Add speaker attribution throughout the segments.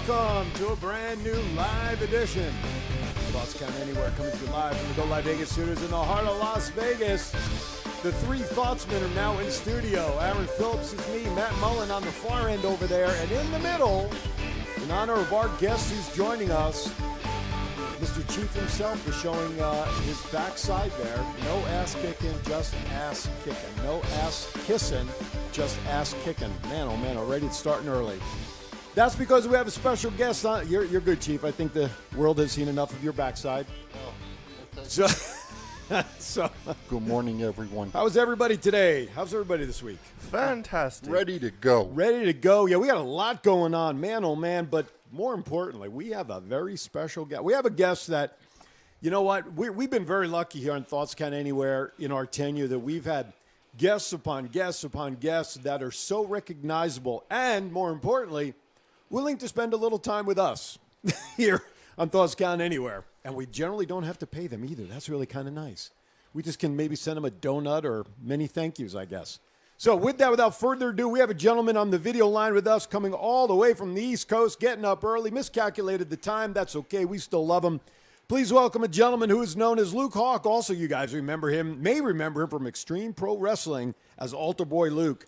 Speaker 1: Welcome to a brand new live edition of Thoughts Count Anywhere, coming to you live from the Go Live Vegas studios in the heart of Las Vegas. The three Thoughtsmen are now in studio. Aaron Phillips is me, Matt Mullen on the far end over there, and in the middle, in honor of our guest who's joining us, Mr. Chief himself is showing his backside there. No ass kicking, just ass kicking. No ass kissing, just ass kicking. Man, oh man, already it's starting early. That's because we have a special guest on. You're good, Chief. I think the world has seen enough of your backside.
Speaker 2: Oh,
Speaker 1: okay. So,
Speaker 2: good morning, everyone.
Speaker 1: How's everybody today? How's everybody this week?
Speaker 3: Fantastic.
Speaker 2: Ready to go.
Speaker 1: Ready to go. Yeah, we got a lot going on, man, oh man. But more importantly, we have a very special guest. We have a guest that, you know what, we've been very lucky here on Thoughts Count Anywhere in our tenure that we've had guests upon guests upon guests that are so recognizable and, more importantly, willing to spend a little time with us here on Thoughts Count Anywhere. And we generally don't have to pay them either. That's really kind of nice. We just can maybe send them a donut or many thank yous, I guess. So with that, without further ado, we have a gentleman on the video line with us coming all the way from the East Coast, getting up early, miscalculated the time. That's okay. We still love him. Please welcome a gentleman who is known as Luke Hawx. Also, you guys may remember him from Extreme Pro Wrestling as Altar Boy Luke.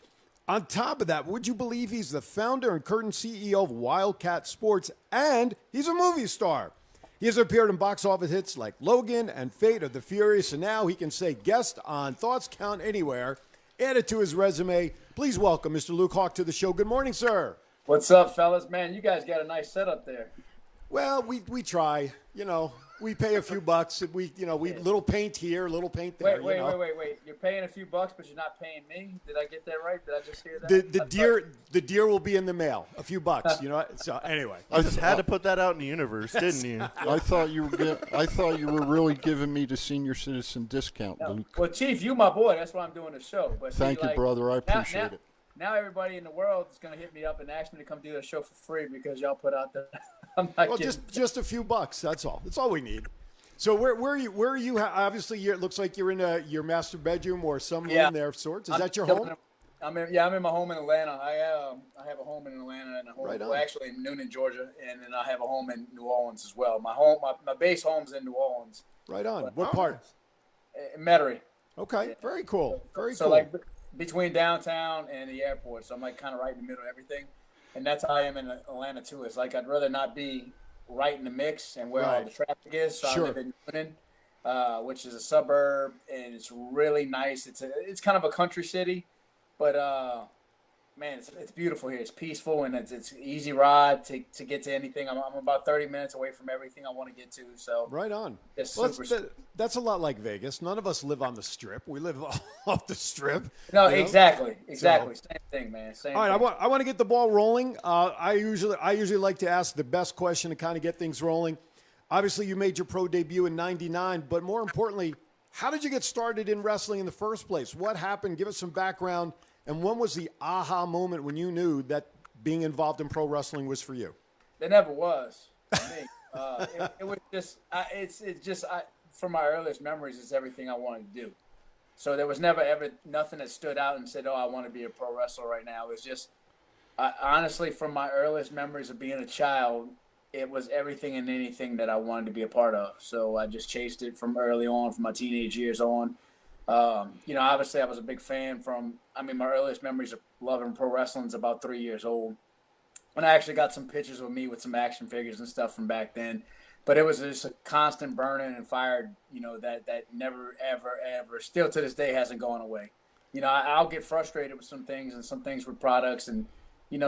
Speaker 1: On top of that, would you believe he's the founder and current CEO of Wildcat Sports, and he's a movie star. He has appeared in box office hits like Logan and Fate of the Furious, and now he can say guest on Thoughts Count Anywhere. Add it to his resume. Please welcome Mr. Luke Hawx to the show. Good morning, sir.
Speaker 4: What's up, fellas? Man, you guys got a nice setup there.
Speaker 1: Well, we try. You know, we pay a few bucks. We little paint here, little paint there.
Speaker 4: Wait. You're paying a few bucks, but you're not paying me. Did I get that right? Did I just hear that?
Speaker 1: The deer will be in the mail. A few bucks. You know. So anyway,
Speaker 3: I just had to put that out in the universe, didn't you?
Speaker 2: I thought you were really giving me the senior citizen discount,
Speaker 4: No.
Speaker 2: Luke.
Speaker 4: Well, Chief, you my boy. That's why I'm doing the show. But
Speaker 2: Thank you, brother. I appreciate it.
Speaker 4: Now everybody in the world is going to hit me up and ask me to come do the show for free because y'all put out the. I'm not
Speaker 1: well,
Speaker 4: kidding.
Speaker 1: just a few bucks. That's all. That's all we need. So where are you? Obviously, it looks like you're in your master bedroom or some room there of sorts. Is that your home?
Speaker 4: I'm in my home in Atlanta. I have a home in Atlanta and a home actually in Noonan, Georgia, and then I have a home in New Orleans as well. My base home's in New Orleans.
Speaker 1: Right on.
Speaker 4: But,
Speaker 1: what part?
Speaker 4: Metairie.
Speaker 1: Okay. Yeah. Very cool.
Speaker 4: So like between downtown and the airport. So I'm like kind of right in the middle of everything. And that's how I am in Atlanta too. It's like I'd rather not be right in the mix and where all the traffic is. So I live in Noonan, which is a suburb, and it's really nice. It's kind of a country city, but man, it's beautiful here. It's peaceful and it's an easy ride to get to anything. I'm about 30 minutes away from everything I want to get to. So
Speaker 1: right on.
Speaker 4: Well,
Speaker 1: that's a lot like Vegas. None of us live on the Strip. We live off the Strip.
Speaker 4: No, exactly. So, same thing, man.
Speaker 1: All right, I want to get the ball rolling. I usually like to ask the best question to kind of get things rolling. Obviously, you made your pro debut in '99, but more importantly, how did you get started in wrestling in the first place? What happened? Give us some background. And when was the aha moment when you knew that being involved in pro wrestling was for you?
Speaker 4: There never was for me. It was just, from my earliest memories, it's everything I wanted to do. So there was never ever nothing that stood out and said, oh, I want to be a pro wrestler right now. It was just, honestly, from my earliest memories of being a child, it was everything and anything that I wanted to be a part of. So I just chased it from early on, from my teenage years on. Obviously I was a big fan my earliest memories of loving pro wrestling is about 3 years old. And I actually got some pictures of me with some action figures and stuff from back then. But it was just a constant burning and fire, that never, ever, ever, still to this day hasn't gone away. I'll get frustrated with some things and some things with products and,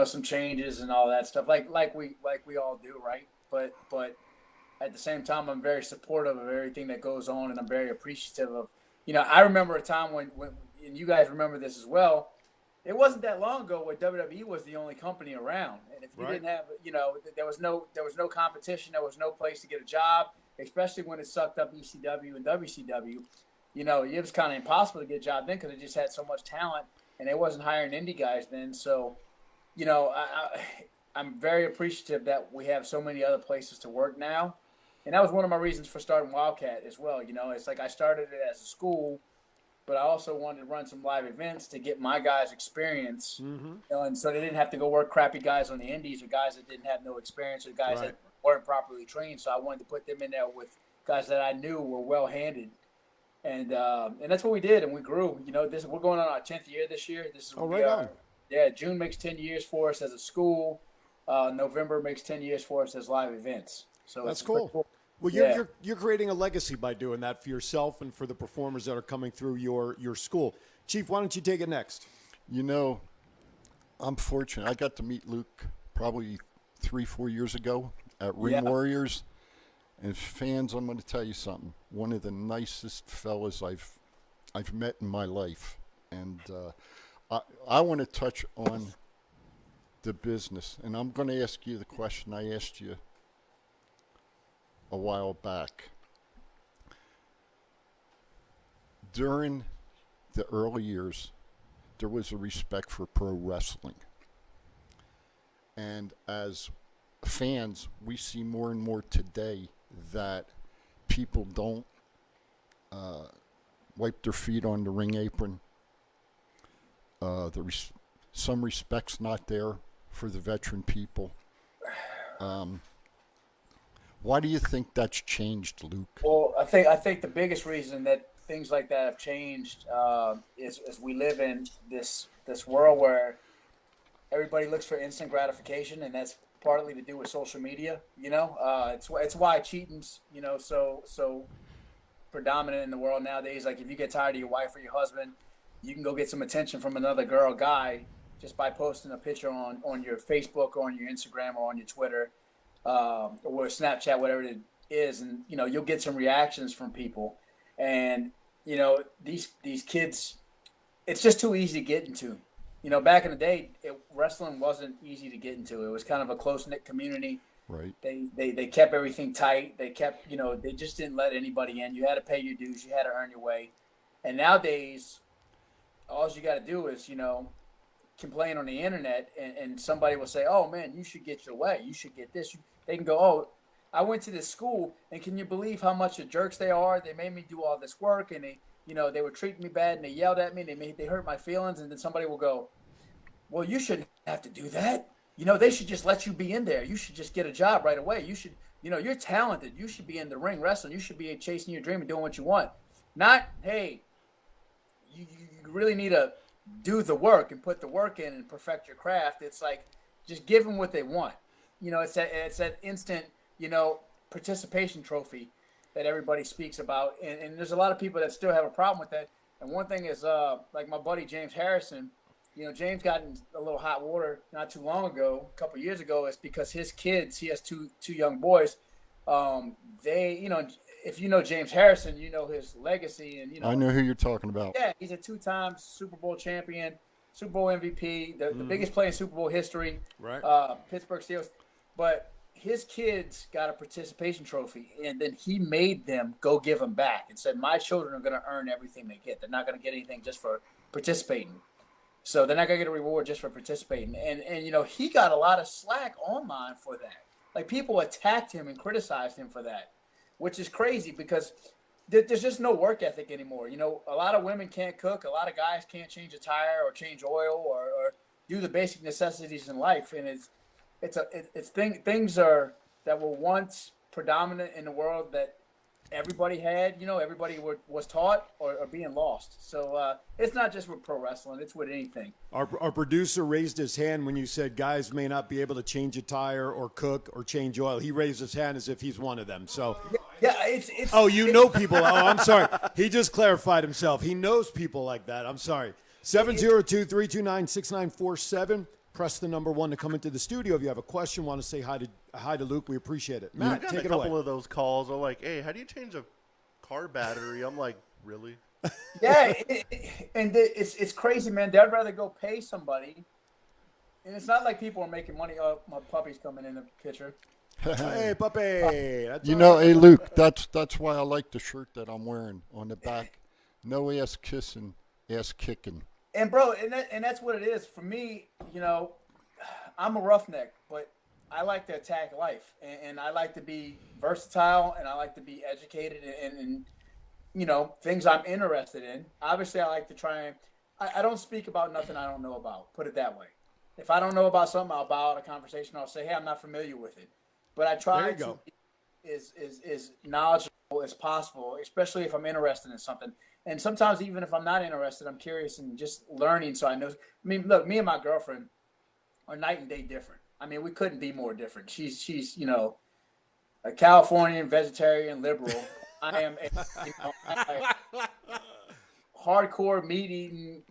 Speaker 4: some changes and all that stuff like we all do, right? But at the same time, I'm very supportive of everything that goes on, and I'm very appreciative of, I remember a time when and you guys remember this as well, it wasn't that long ago where WWE was the only company around. And if you didn't have, there was no competition. There was no place to get a job, especially when it sucked up ECW and WCW. It was kind of impossible to get a job then because it just had so much talent, and they wasn't hiring indie guys then. So, I'm very appreciative that we have so many other places to work now. And that was one of my reasons for starting Wildcat as well. It's like I started it as a school, but I also wanted to run some live events to get my guys experience. You know, and so they didn't have to go work crappy guys on the indies or guys that didn't have no experience or guys that weren't properly trained. So I wanted to put them in there with guys that I knew were well handed. And that's what we did, and we grew. You know, we're going on our 10th year this year. This is
Speaker 1: on.
Speaker 4: Yeah, June makes 10 years for us as a school. November makes 10 years for us as live events. So
Speaker 1: That's
Speaker 4: it's
Speaker 1: cool. Well, you're creating a legacy by doing that for yourself and for the performers that are coming through your school. Chief, why don't you take it next?
Speaker 2: You know, I'm fortunate. I got to meet Luke probably 3-4 years ago at Ring Warriors. And fans, I'm going to tell you something. One of the nicest fellas I've met in my life. And I want to touch on the business. And I'm going to ask you the question I asked you a while back. During the early years, there was a respect for pro wrestling. And as fans, we see more and more today that people don't wipe their feet on the ring apron. Some respect's not there for the veteran people. Why do you think that's changed, Luke?
Speaker 4: Well, I think the biggest reason that things like that have changed is we live in this world where everybody looks for instant gratification, and that's partly to do with social media. You know, it's why cheating's so predominant in the world nowadays. Like if you get tired of your wife or your husband, you can go get some attention from another girl, guy, just by posting a picture on your Facebook or on your Instagram or on your Twitter or Snapchat, whatever it is, and you'll get some reactions from people. And these kids, it's just too easy to get into. Back in the day, wrestling wasn't easy to get into. It was kind of a close-knit community.
Speaker 2: Right.
Speaker 4: They kept everything tight. They kept, they just didn't let anybody in. You had to pay your dues. You had to earn your way. And nowadays, all you got to do is, complain on the internet, and somebody will say, "Oh man, you should get your way. You should get this." They can go, "Oh, I went to this school, and can you believe how much of jerks they are? They made me do all this work, and they were treating me bad, and they yelled at me, and they hurt my feelings." And then somebody will go, "Well, you shouldn't have to do that. They should just let you be in there. You should just get a job right away. You should, you're talented. You should be in the ring wrestling. You should be chasing your dream and doing what you want. Not, hey, you really need to do the work and put the work in and perfect your craft." It's like, just give them what they want. It's that instant, participation trophy that everybody speaks about. And there's a lot of people that still have a problem with that. And one thing is, like my buddy James Harrison, James got in a little hot water not too long ago, a couple of years ago. It's because his kids, he has two young boys. They, if you know James Harrison, you know his legacy, and
Speaker 2: I know who you're talking about.
Speaker 4: Yeah, he's a 2-time Super Bowl champion, Super Bowl MVP, the biggest play in Super Bowl history.
Speaker 1: Right.
Speaker 4: Pittsburgh Steelers. But his kids got a participation trophy, and then he made them go give them back and said, "My children are going to earn everything they get. They're not going to get anything just for participating. So they're not going to get a reward just for participating." And he got a lot of slack online for that. Like, people attacked him and criticized him for that, which is crazy because there's just no work ethic anymore. A lot of women can't cook. A lot of guys can't change a tire or change oil or do the basic necessities in life. And things that were once predominant in the world that everybody had, everybody was taught or being lost. So it's not just with pro wrestling; it's with anything.
Speaker 1: Our producer raised his hand when you said guys may not be able to change a tire or cook or change oil. He raised his hand as if he's one of them. So
Speaker 4: yeah, it's
Speaker 1: people. Oh, I'm sorry. He just clarified himself. He knows people like that. I'm sorry. 702-329-6947. Press the number 1 to come into the studio. If you have a question, want to say hi to Luke, we appreciate it. Matt, take it away.
Speaker 3: A couple of those calls are like, "Hey, how do you change a car battery?" I'm like, "Really?"
Speaker 4: Yeah, it's crazy, man. They'd rather go pay somebody, and it's not like people are making money. Oh, my puppy's coming in the picture.
Speaker 1: Hey, puppy. That's
Speaker 2: Hey, Luke, that's why I like the shirt that I'm wearing on the back. No ass kissing, ass kicking.
Speaker 4: And bro, and that's what it is for me. I'm a roughneck, but I like to attack life, and I like to be versatile, and I like to be educated, and things I'm interested in. Obviously, I like to try and I don't speak about nothing I don't know about. Put it that way. If I don't know about something, I'll bow out a conversation. I'll say, "Hey, I'm not familiar with it," but I
Speaker 1: There
Speaker 4: try
Speaker 1: you
Speaker 4: to
Speaker 1: go.
Speaker 4: be as knowledgeable as possible, especially if I'm interested in something. And sometimes, even if I'm not interested, I'm curious and just learning. So I know. I mean, look, me and my girlfriend are night and day different. I mean, we couldn't be more different. She's a Californian vegetarian liberal. I am a hardcore meat eating,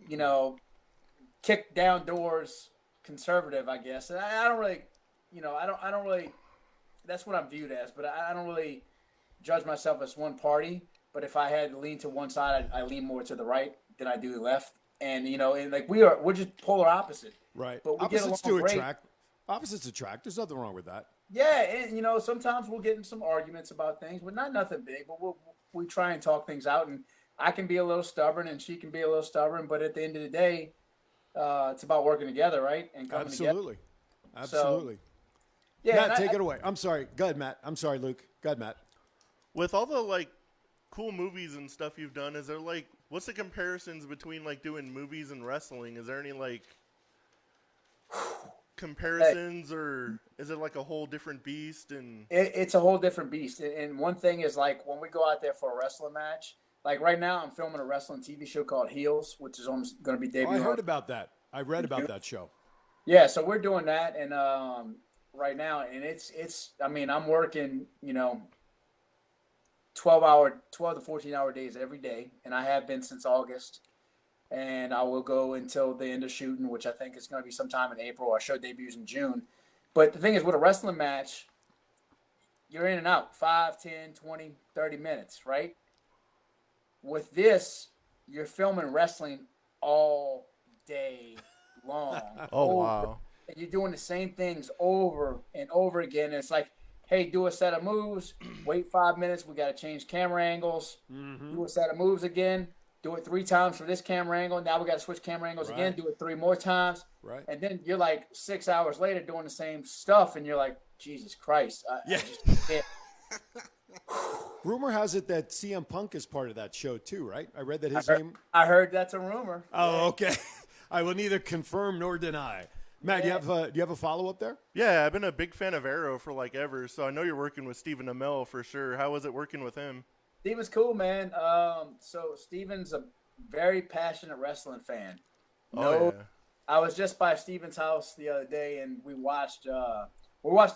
Speaker 4: kick down doors conservative, I guess. And I don't really, I don't really. That's what I'm viewed as, but I don't really judge myself as one party. But if I had to lean to one side, I lean more to the right than I do the left. And and like we're just polar opposite,
Speaker 1: Right.
Speaker 4: but we get along
Speaker 1: Opposites do
Speaker 4: great.
Speaker 1: attract. Opposites attract. There's nothing wrong with that.
Speaker 4: Yeah, and sometimes we'll get in some arguments about things, but not nothing big. But we try and talk things out, and I can be a little stubborn, and she can be a little stubborn. But at the end of the day, it's about working together, right, and coming together.
Speaker 1: Absolutely.
Speaker 4: So
Speaker 1: Absolutely.
Speaker 4: yeah,
Speaker 1: Matt, take it away. I'm sorry. Go ahead, Matt. I'm sorry, Luke. Go ahead, Matt.
Speaker 3: With all the like cool movies and stuff you've done, is there like what's the comparisons between like doing movies and wrestling? Is there any like comparisons, or is it like a whole different beast? And
Speaker 4: it's a whole different beast. And one thing is like when we go out there for a wrestling match, like right now I'm filming a wrestling TV show called Heels, which is going to be
Speaker 1: Oh, I
Speaker 4: debuting.
Speaker 1: heard about that. I read about that show.
Speaker 4: Yeah, so we're doing that, and right now, and it's. I mean, I'm working, 12 to 14 hour days every day, and I have been since August, and I will go until the end of shooting, which I think is going to be sometime in April. Our show debuts in June, but the thing is, with a wrestling match, you're in and out 5, 10, 20, 30 minutes, right? With this, you're filming wrestling all day long.
Speaker 3: oh wow,
Speaker 4: And you're doing the same things over and over again. And it's like, hey, do a set of moves, wait 5 minutes, we got to change camera angles, do a set of moves again, do it 3 times for this camera angle. Now we got to switch camera angles again, do it 3 more times.
Speaker 1: Right.
Speaker 4: And then you're like 6 hours later doing the same stuff, and you're like, Jesus Christ. I just can't.
Speaker 1: Rumor has it that CM Punk is part of that show too, right? I read that his name.
Speaker 4: I heard that's a rumor.
Speaker 1: Oh, okay. I will neither confirm nor deny. Matt, do you have a follow up there?
Speaker 3: yeah, I've been a big fan of Arrow for like ever, so I know you're working with Stephen Amell for sure. How was it working with him?
Speaker 4: Steven's cool, man. So Steven's a very passionate wrestling fan.
Speaker 3: Oh yeah.
Speaker 4: I was just by Steven's house the other day, and we watched the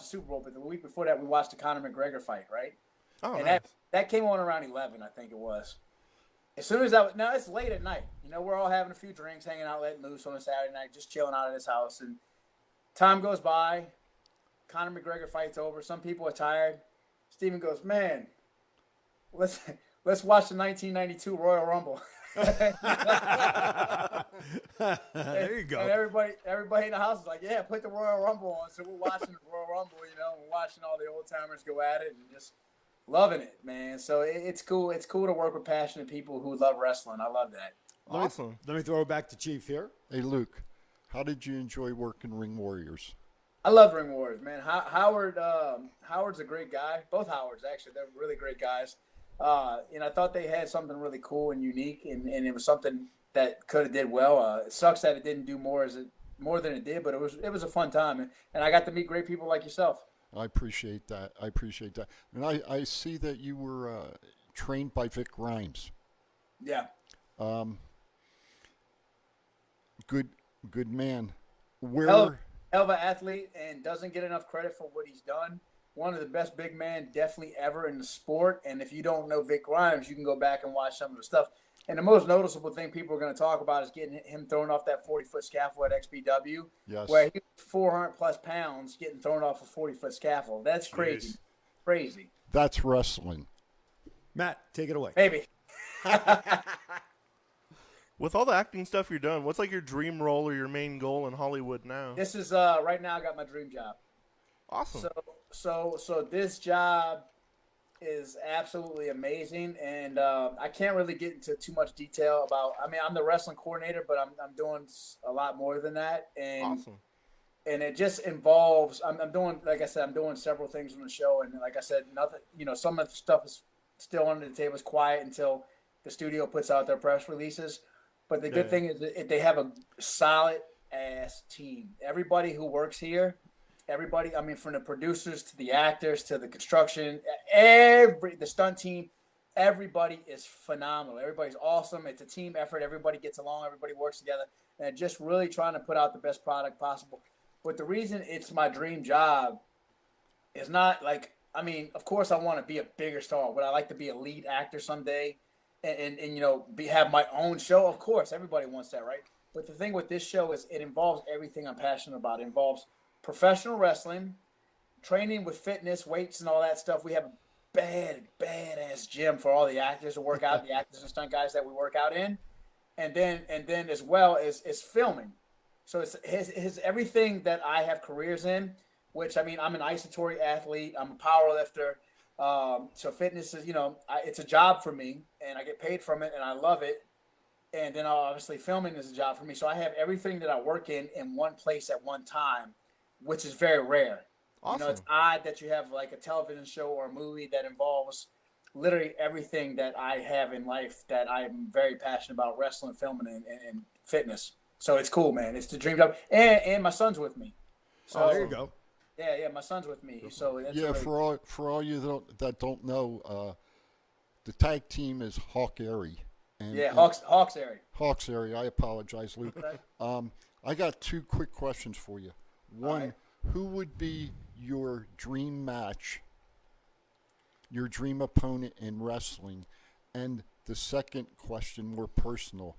Speaker 4: Super Bowl, but the week before that, we watched the Conor McGregor fight, right?
Speaker 3: Oh,
Speaker 4: And
Speaker 3: nice.
Speaker 4: that came on around 11, I think it was. As soon as now it's late at night. We're all having a few drinks, hanging out, letting loose on a Saturday night, just chilling out at his house. And time goes by. Conor McGregor fight's over. Some people are tired. Steven goes, man, let's watch the 1992 Royal Rumble.
Speaker 1: There you go.
Speaker 4: And everybody in the house is like, yeah, put the Royal Rumble on. So we're watching the Royal Rumble, we're watching all the old timers go at it and just loving it, man. So it's cool. It's cool to work with passionate people who love wrestling. I love that.
Speaker 3: Awesome.
Speaker 1: Let me throw it back to Chief here.
Speaker 2: Hey, Luke, how did you enjoy working Ring Warriors?
Speaker 4: I love Ring Wars, man. Howard's a great guy. Both Howards, actually, they're really great guys. And I thought they had something really cool and unique, and it was something that could have did well. It sucks that it didn't do more than it did, but it was a fun time, and I got to meet great people like yourself.
Speaker 2: I appreciate that. And I see that you were trained by Vic Grimes.
Speaker 4: Yeah.
Speaker 2: Good man.
Speaker 4: Hell of an athlete and doesn't get enough credit for what he's done. One of the best big men definitely ever in the sport. And if you don't know Vic Grimes, you can go back and watch some of the stuff. And the most noticeable thing people are going to talk about is getting him thrown off that 40-foot scaffold at XPW,
Speaker 2: Yes.
Speaker 4: where he was 400-plus pounds getting thrown off a 40-foot scaffold. That's crazy.
Speaker 1: Jeez.
Speaker 4: Crazy.
Speaker 2: That's wrestling.
Speaker 1: Matt, take it away.
Speaker 4: Maybe.
Speaker 3: With all the acting stuff you're doing, what's like your dream role or your main goal in Hollywood now?
Speaker 4: This is right now I got my dream job.
Speaker 3: Awesome.
Speaker 4: So this job is absolutely amazing, and I can't really get into too much detail about. I mean, I'm the wrestling coordinator, but I'm doing a lot more than that, and
Speaker 3: Awesome.
Speaker 4: and it just involves. I'm doing, like I said, I'm doing several things on the show, and like I said, nothing. Some of the stuff is still under the table, is quiet until the studio puts out their press releases. But the good thing is that they have a solid ass team. Everybody who works here, everybody, I mean, from the producers to the actors to the construction, the stunt team, everybody is phenomenal. Everybody's awesome. It's a team effort. Everybody gets along. Everybody works together. And just really trying to put out the best product possible. But the reason it's my dream job is not like, I mean, of course I want to be a bigger star. Would I like to be a lead actor someday and you know, have my own show? Of course, everybody wants that, right? But the thing with this show is it involves everything I'm passionate about. It involves professional wrestling, training with fitness, weights, and all that stuff. We have a badass gym for all the actors to work out, the actors and stunt guys that we work out in. And then as well as filming. So it's his everything that I have careers in, which, I mean, I'm an isotory athlete. I'm a power lifter. So fitness is, you know, it's a job for me, and I get paid from it, and I love it. And then obviously filming is a job for me. So I have everything that I work in one place at one time, which is very rare.
Speaker 1: Awesome.
Speaker 4: You know, it's odd that you have like a television show or a movie that involves literally everything that I have in life that I'm very passionate about: wrestling, filming, and fitness. So it's cool, man. It's the dream job. And my son's with me. So,
Speaker 1: there you go.
Speaker 4: Yeah, my son's with me. So that's
Speaker 2: Yeah, for all you that don't know, the tag team is Hawk Airy.
Speaker 4: Hawks area.
Speaker 2: Hawks area. I apologize, Luke. I got two quick questions for you. One,
Speaker 4: right.
Speaker 2: Who would be your dream match, your dream opponent in wrestling? And the second question, more personal,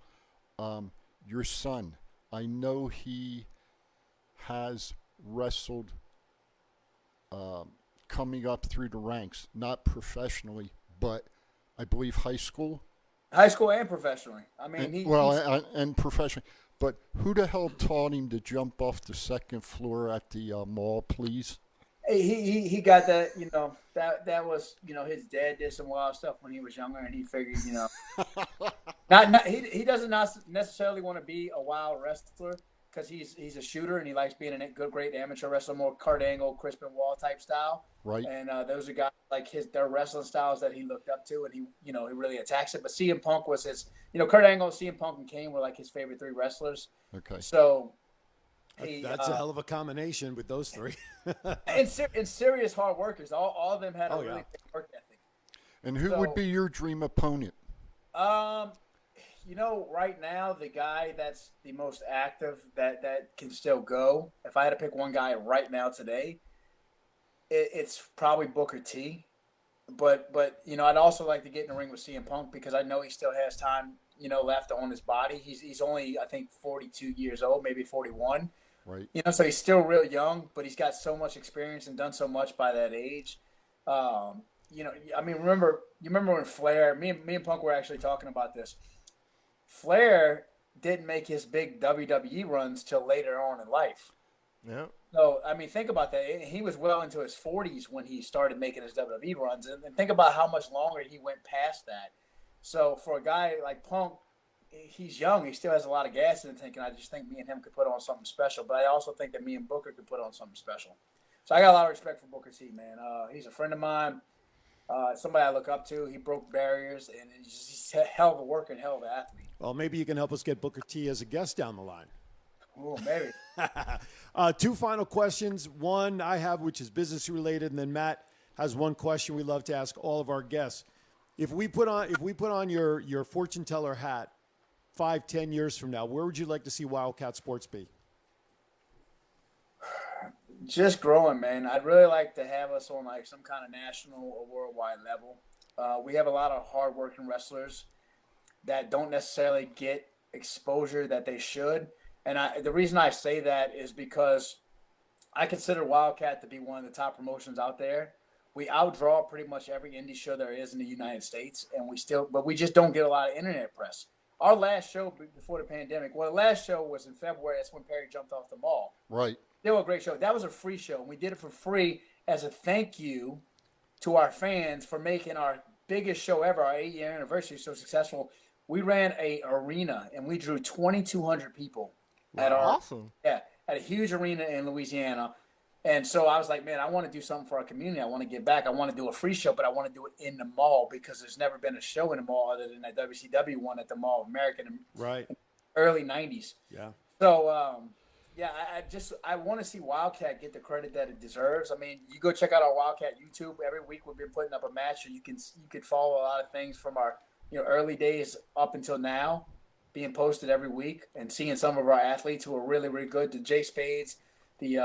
Speaker 2: your son. I know he has wrestled coming up through the ranks, not professionally, but I believe high school.
Speaker 4: High school and professionally. I mean,
Speaker 2: and professionally. But who the hell taught him to jump off the second floor at the mall, please?
Speaker 4: He got that, you know, that was, you know, his dad did some wild stuff when he was younger, and he figured, you know, he doesn't necessarily want to be a wild wrestler because he's a shooter and he likes being a great amateur wrestler, more Kurt Angle, Chris Benoit type style.
Speaker 2: Right.
Speaker 4: And those are guys like their wrestling styles that he looked up to, and he really attacks it. But CM Punk was his, you know, Kurt Angle, CM Punk, and Kane were like his favorite three wrestlers.
Speaker 2: Okay.
Speaker 4: So
Speaker 1: That's a hell of a combination with those three.
Speaker 4: and serious hard workers. All of them had a really big work ethic.
Speaker 2: And who would be your dream opponent?
Speaker 4: You know, right now the guy that's the most active that can still go. If I had to pick one guy right now today, it's probably Booker T. But you know, I'd also like to get in the ring with CM Punk because I know he still has time, you know, left on his body. He's only, I think, 42 years old, maybe 41.
Speaker 2: Right.
Speaker 4: You know, so he's still real young, but he's got so much experience and done so much by that age. You know, I mean, you remember when Flair, me and Punk were actually talking about this. Flair didn't make his big WWE runs till later on in life.
Speaker 3: Yeah.
Speaker 4: So, I mean, think about that. He was well into his 40s when he started making his WWE runs. And think about how much longer he went past that. So, for a guy like Punk, he's young. He still has a lot of gas in the tank. And I just think me and him could put on something special. But I also think that me and Booker could put on something special. So, I got a lot of respect for Booker T, man. He's a friend of mine. Somebody I look up to. He broke barriers. And he's a hell of a worker and hell of an athlete.
Speaker 1: Well, maybe you can help us get Booker T as a guest down the line.
Speaker 4: Oh, maybe.
Speaker 1: Two final questions. One I have, which is business related, and then Matt has one question we love to ask all of our guests. If we put on your fortune teller hat 5-10 years from now, where would you like to see Wildcat Sports be?
Speaker 4: Just growing, man. I'd really like to have us on like some kind of national or worldwide level. We have a lot of hardworking wrestlers that don't necessarily get exposure that they should. And the reason I say that is because I consider Wildcat to be one of the top promotions out there. We outdraw pretty much every indie show there is in the United States, but we just don't get a lot of internet press. Our last show before the pandemic, the last show was in February. That's when Perry jumped off the mall.
Speaker 2: Right.
Speaker 4: They were a great show. That was a free show. And we did it for free as a thank you to our fans for making our biggest show ever, our 8-year anniversary, so successful. We ran a arena, and we drew 2,200 people.
Speaker 3: Awesome.
Speaker 4: At a huge arena in Louisiana. And so I was like, man, I want to do something for our community. I want to give back. I want to do a free show, but I want to do it in the mall because there's never been a show in the mall other than that WCW one at the Mall of America in
Speaker 1: Right.
Speaker 4: the early 90s.
Speaker 1: Yeah.
Speaker 4: So, yeah, I want to see Wildcat get the credit that it deserves. I mean, you go check out our Wildcat YouTube. Every week we've been putting up a match, so you could follow a lot of things from our early days up until now, being posted every week, and seeing some of our athletes who are really, really good. The Jay Spades, the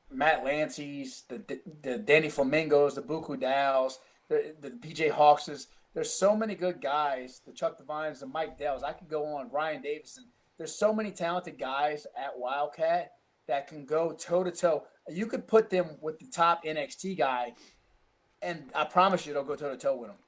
Speaker 4: Matt Lanceys, the Danny Flamingos, the Buku Dows, the PJ Hawkses. There's so many good guys. The Chuck Devines, the Mike Dells. I could go on. Ryan Davison. There's so many talented guys at Wildcat that can go toe to toe. You could put them with the top NXT guy, and I promise you they'll go toe to toe with them.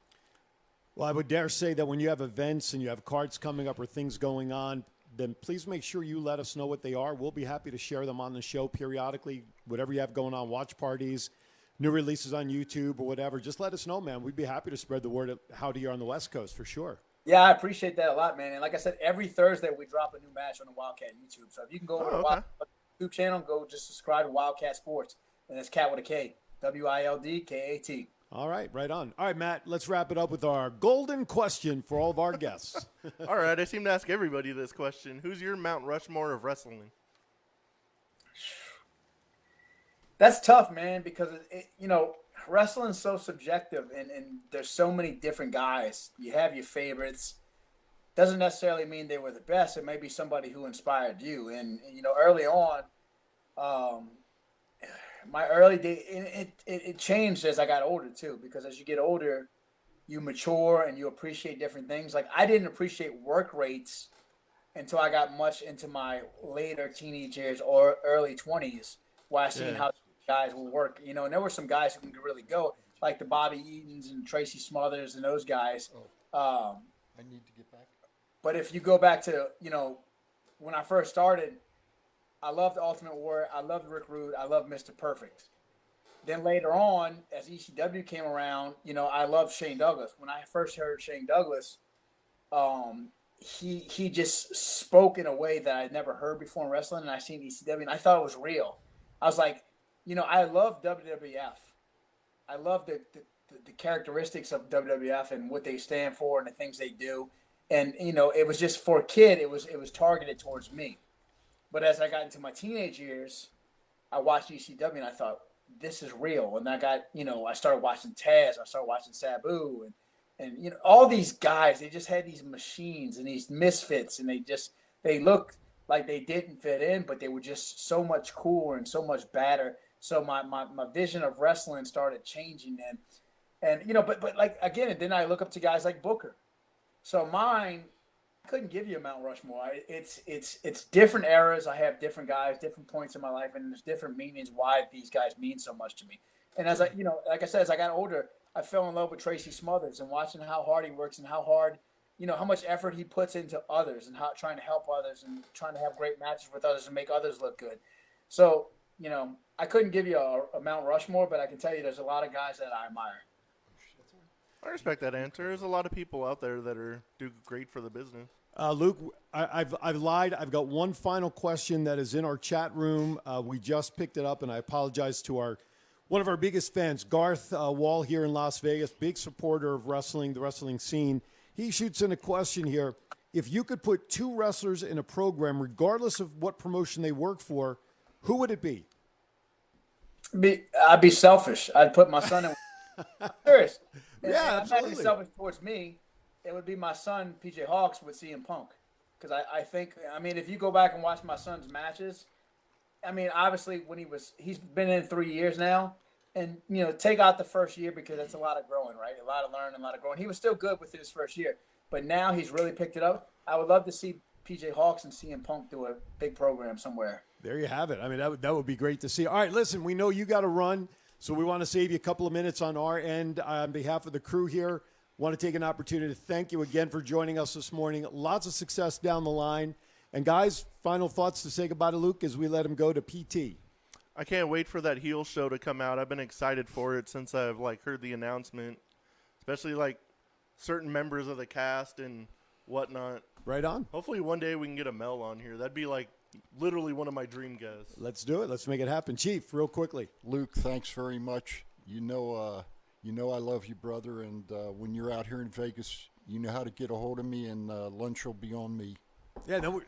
Speaker 1: Well, I would dare say that when you have events and you have cards coming up or things going on, then please make sure you let us know what they are. We'll be happy to share them on the show periodically, whatever you have going on, watch parties, new releases on YouTube or whatever. Just let us know, man. We'd be happy to spread the word of how you're on the West Coast for sure.
Speaker 4: Yeah, I appreciate that a lot, man. And like I said, every Thursday we drop a new match on the Wildcat YouTube. So if you can go over to the Wildcat YouTube channel, go just subscribe to Wildcat Sports. And it's Cat with a K, WILDKAT.
Speaker 1: All right, right on. All right, Matt, let's wrap it up with our golden question for all of our guests.
Speaker 3: All right, I seem to ask everybody this question. Who's your Mount Rushmore of wrestling?
Speaker 4: That's tough, man, because wrestling's so subjective, and there's so many different guys. You have your favorites. Doesn't necessarily mean they were the best. It may be somebody who inspired you. And early on, my early day, it changed as I got older too. Because as you get older, you mature and you appreciate different things. Like I didn't appreciate work rates until I got much into my later teenage years or early 20s, where I seen how guys will work, and there were some guys who can really go, like the Bobby Eatons and Tracy Smothers and those guys.
Speaker 2: I need to get back.
Speaker 4: But if you go back to, when I first started, I loved Ultimate Warrior. I loved Rick Rude. I loved Mr. Perfect. Then later on, as ECW came around, I loved Shane Douglas. When I first heard Shane Douglas, he just spoke in a way that I'd never heard before in wrestling, and I seen ECW, and I thought it was real. I was like, I love WWF. I love the characteristics of WWF and what they stand for and the things they do. And, it was just for a kid, it was targeted towards me. But as I got into my teenage years, I watched ECW and I thought, this is real. And I got, I started watching Taz, I started watching Sabu and all these guys, they just had these machines and these misfits, and they looked like they didn't fit in, but they were just so much cooler and so much better. So my vision of wrestling started changing then. And but like again, and then I look up to guys like Booker. So mine, I couldn't give you a Mount Rushmore. It's different eras. I have different guys, different points in my life, and there's different meanings why these guys mean so much to me. And as I like I said, as I got older, I fell in love with Tracy Smothers and watching how hard he works and how hard, how much effort he puts into others and how trying to help others and trying to have great matches with others and make others look good. So, I couldn't give you a Mount Rushmore, but I can tell you there's a lot of guys that I admire.
Speaker 3: I respect that answer. There's a lot of people out there that do great for the business.
Speaker 1: Luke, I've lied. I've got one final question that is in our chat room. We just picked it up, and I apologize to one of our biggest fans, Garth Wall here in Las Vegas, big supporter of wrestling, the wrestling scene. He shoots in a question here. If you could put two wrestlers in a program, regardless of what promotion they work for, who would it be?
Speaker 4: I'd be selfish. I'd put my son in. I'm serious.
Speaker 1: Yeah, absolutely.
Speaker 4: I'm not being selfish towards me. It would be my son, PJ Hawx, with CM Punk. Because I think, if you go back and watch my son's matches, obviously he's been in 3 years now. And, take out the first year because that's a lot of growing, right? A lot of learning, a lot of growing. He was still good within his first year. But now he's really picked it up. I would love to see PJ Hawx and CM Punk do a big program somewhere. There
Speaker 1: you have it. That would be great to see. All right, listen, we know you got to run, so we want to save you a couple of minutes on our end. On behalf of the crew here, want to take an opportunity to thank you again for joining us this morning. Lots of success down the line. And, guys, final thoughts to say goodbye to Luke as we let him go to PT.
Speaker 3: I can't wait for that heel show to come out. I've been excited for it since I've heard the announcement, especially certain members of the cast and whatnot.
Speaker 1: Right on.
Speaker 3: Hopefully one day we can get a Mel on here. That'd be literally one of my dream guests.
Speaker 1: Let's do it. Let's make it happen. Chief, real quickly.
Speaker 2: Luke, thanks very much. You know I love you, brother. And when you're out here in Vegas, you know how to get a hold of me, and lunch will be on me.
Speaker 1: Yeah, no,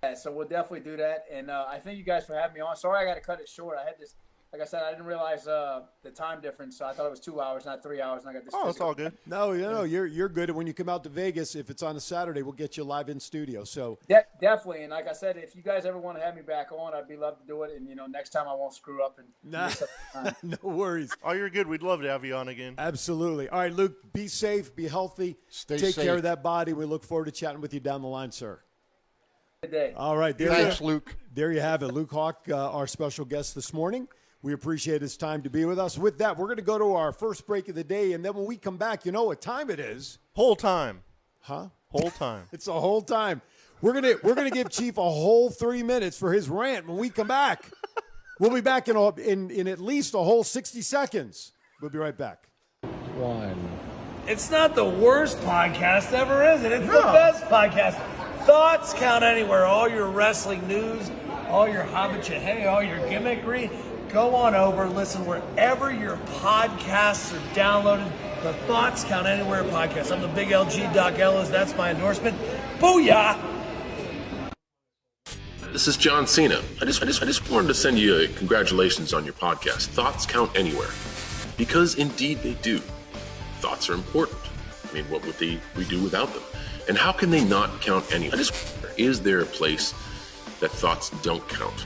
Speaker 4: Yeah, so we'll definitely do that. And I thank you guys for having me on. Sorry I got to cut it short. I had this, like I said, I didn't realize the time difference, so I thought it was 2 hours, not 3 hours, and I got this.
Speaker 3: Oh, it's all good.
Speaker 1: no, you're good. And when you come out to Vegas, if it's on a Saturday, we'll get you live in studio. So
Speaker 4: Definitely. And like I said, if you guys ever want to have me back on, I'd be love to do it. And, next time I won't screw up. And
Speaker 1: no worries.
Speaker 3: Oh, you're good. We'd love to have you on again.
Speaker 1: Absolutely. All right, Luke, be safe, be healthy,
Speaker 2: Stay
Speaker 1: take
Speaker 2: safe.
Speaker 1: care of that body. We look forward to chatting with you down the line, sir.
Speaker 4: Good day.
Speaker 1: All right.
Speaker 2: Thanks, Luke.
Speaker 1: There you have it. Luke Hawx, our special guest this morning. We appreciate his time to be with us. With that, we're going to go to our first break of the day, and then when we come back, you know what time it is.
Speaker 3: Whole time.
Speaker 1: Huh?
Speaker 3: Whole time.
Speaker 1: It's a whole time. We're gonna give Chief a whole 3 minutes for his rant. When we come back, we'll be back in at least a whole 60 seconds. We'll be right back.
Speaker 5: It's not the worst podcast ever, is it? It's the best podcast. Thoughts count anywhere. All your wrestling news, all your hobbit hey, all your gimmickry. Go on over, listen wherever your podcasts are downloaded. The Thoughts Count Anywhere podcast. I'm the big LG Doc Ellis. That's my endorsement. Booyah!
Speaker 6: This is John Cena. I just wanted to send you a congratulations on your podcast. Thoughts count anywhere. Because indeed they do. Thoughts are important. I mean, what would we do without them? And how can they not count anywhere? Is there a place that thoughts don't count?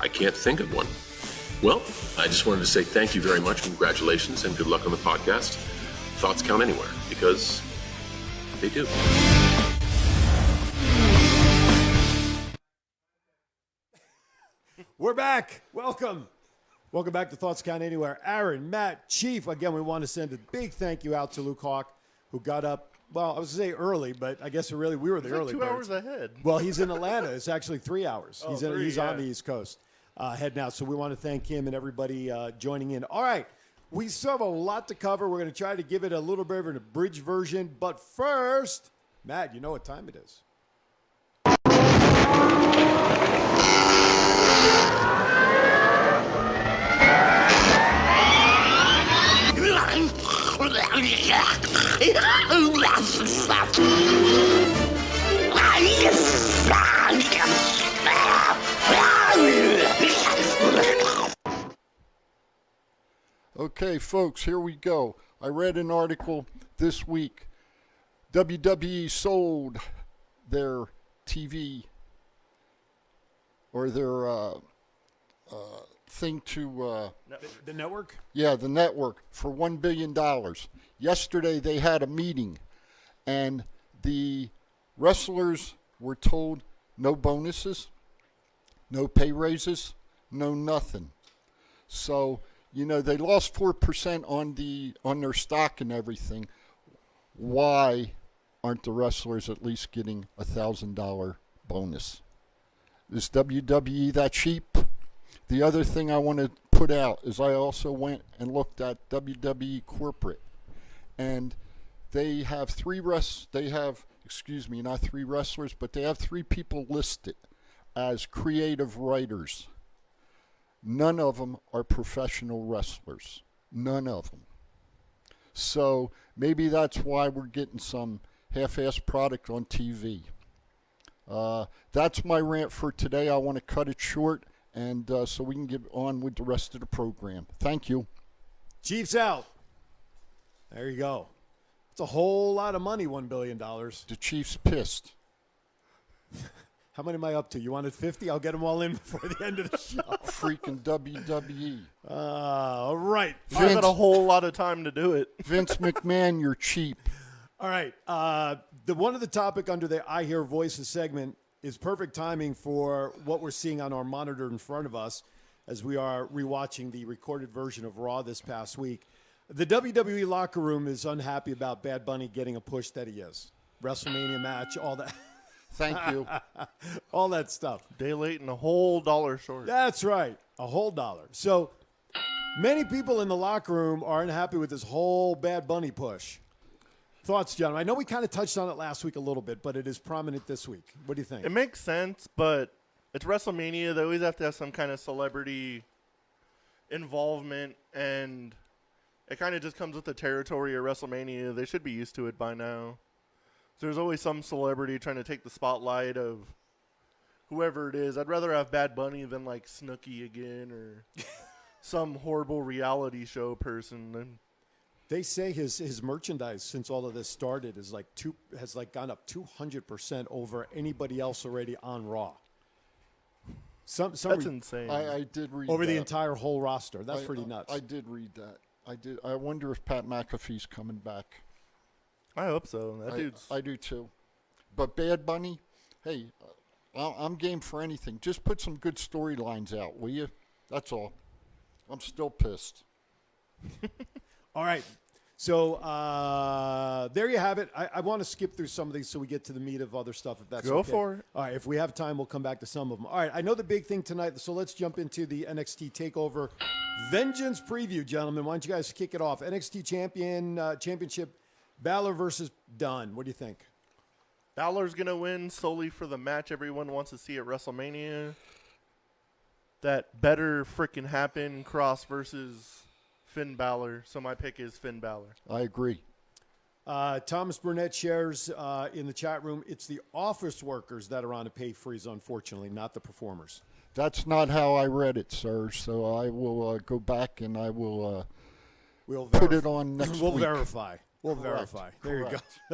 Speaker 6: I can't think of one. Well, I just wanted to say thank you very much, congratulations, and good luck on the podcast. Thoughts count anywhere, because they do.
Speaker 1: We're back. Welcome back to Thoughts Count Anywhere. Aaron, Matt, Chief. Again, we want to send a big thank you out to Luke Hawx, who got up. Well, I was going to say early, but I guess we were the early
Speaker 3: 2
Speaker 1: birds.
Speaker 3: hours ahead.
Speaker 1: Well, he's in Atlanta. It's actually 3 hours.
Speaker 3: Oh,
Speaker 1: He's on the East Coast heading out. So we want to thank him and everybody joining in. All right. We still have a lot to cover. We're going to try to give it a little bit of an abridged version. But first, Matt, you know what time it is.
Speaker 2: Okay, folks, here we go. I read an article this week. WWE sold their TV or their thing to
Speaker 1: The network?
Speaker 2: the network for $1 billion. Yesterday they had a meeting, and the wrestlers were told no bonuses, no pay raises, no nothing. So, they lost 4% on their stock and everything. Why aren't the wrestlers at least getting $1,000 bonus? Is WWE that cheap? The other thing I want to put out is I also went and looked at WWE corporate, and they have not three wrestlers, but they have 3 people listed as creative writers. None of them are professional wrestlers. None of them. So maybe that's why we're getting some half-assed product on TV. That's my rant for today. I want to cut it short, and so we can get on with the rest of the program. Thank you.
Speaker 1: Chief's out. There you go. It's a whole lot of money, $1 billion.
Speaker 2: The Chiefs pissed.
Speaker 1: How many am I up to? You wanted 50? I'll get them all in before the end of the show.
Speaker 2: Freaking WWE.
Speaker 1: All right.
Speaker 3: You've got a whole lot of time to do it.
Speaker 2: Vince McMahon, you're cheap.
Speaker 1: All right. One of the topic under the I Hear Voices segment is perfect timing for what we're seeing on our monitor in front of us as we are rewatching the recorded version of Raw this past week. The WWE locker room is unhappy about Bad Bunny getting a push that he is. WrestleMania match, all that.
Speaker 2: Thank you.
Speaker 1: All that stuff.
Speaker 3: Day late and a whole $1 short.
Speaker 1: That's right. A whole $1. So many people in the locker room are unhappy with this whole Bad Bunny push. Thoughts, gentlemen? I know we kind of touched on it last week a little bit, but it is prominent this week. What do you think?
Speaker 3: It makes sense, but it's WrestleMania. They always have to have some kind of celebrity involvement, and it kind of just comes with the territory of WrestleMania. They should be used to it by now. So there's always some celebrity trying to take the spotlight of whoever it is. I'd rather have Bad Bunny than like Snooki again or some horrible reality show person.
Speaker 1: They say his merchandise since all of this started has gone up 200% over anybody else already on Raw.
Speaker 3: That's insane.
Speaker 2: I did read
Speaker 1: over
Speaker 2: that.
Speaker 1: the entire whole roster. That's pretty nuts.
Speaker 2: I did read that. I did. I wonder if Pat McAfee's coming back.
Speaker 3: I hope so.
Speaker 2: I do too. But Bad Bunny, hey, I'm game for anything. Just put some good storylines out, will you? That's all. I'm still pissed.
Speaker 1: All right. So there you have it. I want to skip through some of these so we get to the meat of other stuff, if that's
Speaker 3: Go
Speaker 1: okay.
Speaker 3: for it.
Speaker 1: All right. If we have time, we'll come back to some of them. All right. I know the big thing tonight, so let's jump into the NXT TakeOver Vengeance preview, gentlemen. Why don't you guys kick it off? NXT Championship, Balor versus Dunn. What do you think?
Speaker 3: Balor's going to win solely for the match everyone wants to see at WrestleMania. That better freaking happen, Cross versus Finn Balor. So my pick is Finn Balor.
Speaker 2: I agree.
Speaker 1: Thomas Burnett shares in the chat room, it's the office workers that are on a pay freeze, unfortunately, not the performers.
Speaker 2: That's not how I read it, sir. So I will go back and I will put it on next
Speaker 1: We'll
Speaker 2: week.
Speaker 1: verify. We'll
Speaker 2: Correct.
Speaker 1: verify. There you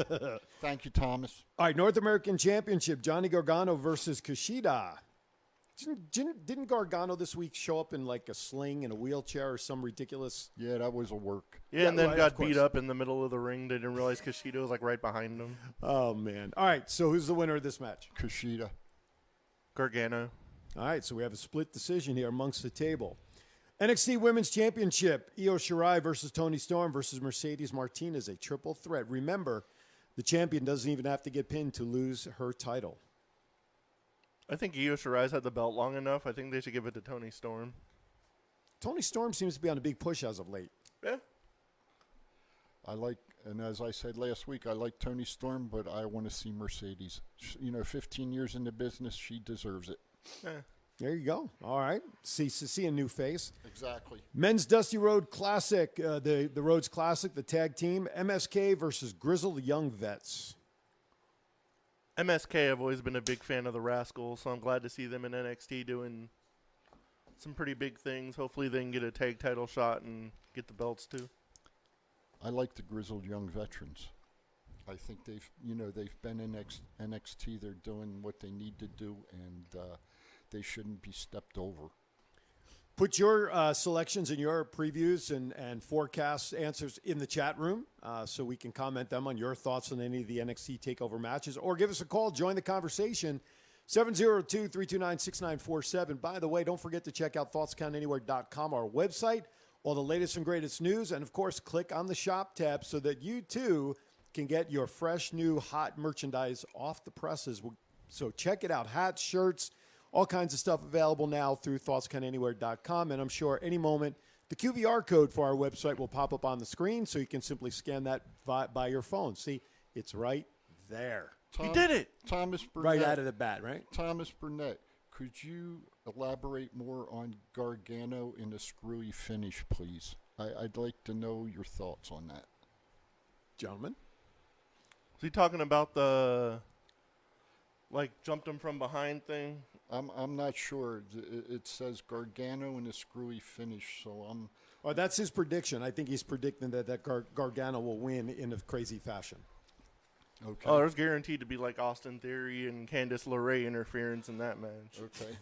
Speaker 1: go.
Speaker 2: Thank you, Thomas.
Speaker 1: All right, North American Championship, Johnny Gargano versus Kushida. Didn't Gargano this week show up in like a sling and a wheelchair or some ridiculous?
Speaker 2: Yeah, that was a work.
Speaker 3: Yeah, and then
Speaker 1: right,
Speaker 3: got
Speaker 1: of course.
Speaker 3: beat up in the middle of the ring. They didn't realize Kushida was like right behind him.
Speaker 1: Oh, man. All right, so who's the winner of this match?
Speaker 2: Kushida.
Speaker 3: Gargano.
Speaker 1: All right, so we have a split decision here amongst the table. NXT Women's Championship, Io Shirai versus Toni Storm versus Mercedes Martinez, a triple threat. Remember, the champion doesn't even have to get pinned to lose her title.
Speaker 3: I think Io Shirai's had the belt long enough. I think they should give it to Toni Storm.
Speaker 1: Toni Storm seems to be on a big push as of late.
Speaker 3: Yeah.
Speaker 2: And as I said last week, I like Toni Storm, but I want to see Mercedes. 15 years in the business, she deserves it.
Speaker 3: Yeah.
Speaker 1: There you go. All right. See a new face.
Speaker 2: Exactly.
Speaker 1: Men's Dusty Road Classic, the Rhodes Classic, the tag team, MSK versus Grizzled Young Vets.
Speaker 3: MSK, I've always been a big fan of the Rascals, so I'm glad to see them in NXT doing some pretty big things. Hopefully they can get a tag title shot and get the belts too.
Speaker 2: I like the Grizzled Young Veterans. I think they've been in NXT. They're doing what they need to do, and they shouldn't be stepped over.
Speaker 1: Put your selections and your previews and forecast answers in the chat room so we can comment them on your thoughts on any of the NXT TakeOver matches. Or give us a call. Join the conversation. 702-329-6947. By the way, don't forget to check out thoughtscountanywhere.com, our website, all the latest and greatest news. And, of course, click on the shop tab so that you, too, can get your fresh, new, hot merchandise off the presses. So check it out. Hats, shirts, all kinds of stuff available now through thoughtscountanywhere.com. And I'm sure any moment the QVR code for our website will pop up on the screen so you can simply scan that by your phone. See, it's right there.
Speaker 3: You did it.
Speaker 2: Thomas Burnett.
Speaker 1: Right out of the bat, right?
Speaker 2: Thomas Burnett, could you elaborate more on Gargano in a screwy finish, please? I'd like to know your thoughts on that.
Speaker 1: Gentlemen?
Speaker 3: Is he talking about the, jumped him from behind thing?
Speaker 2: I'm not sure. It says Gargano in a screwy finish, so I'm...
Speaker 1: Oh, that's his prediction. I think he's predicting that Gargano will win in a crazy fashion.
Speaker 2: Okay.
Speaker 3: Oh, there's guaranteed to be Austin Theory and Candice LeRae interference in that match.
Speaker 2: Okay.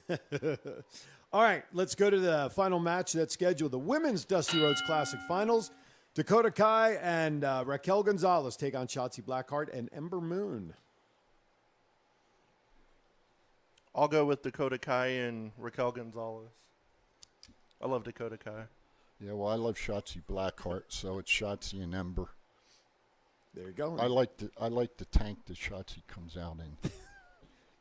Speaker 1: All right, let's go to the final match that's scheduled. The Women's Dusty Rhodes Classic Finals. Dakota Kai and Raquel Gonzalez take on Shotzi Blackheart and Ember Moon.
Speaker 3: I'll go with Dakota Kai and Raquel Gonzalez. I love Dakota Kai.
Speaker 2: Yeah, well, I love Shotzi Blackheart, so it's Shotzi and Ember.
Speaker 1: There you go.
Speaker 2: I like the tank that Shotzi comes out in.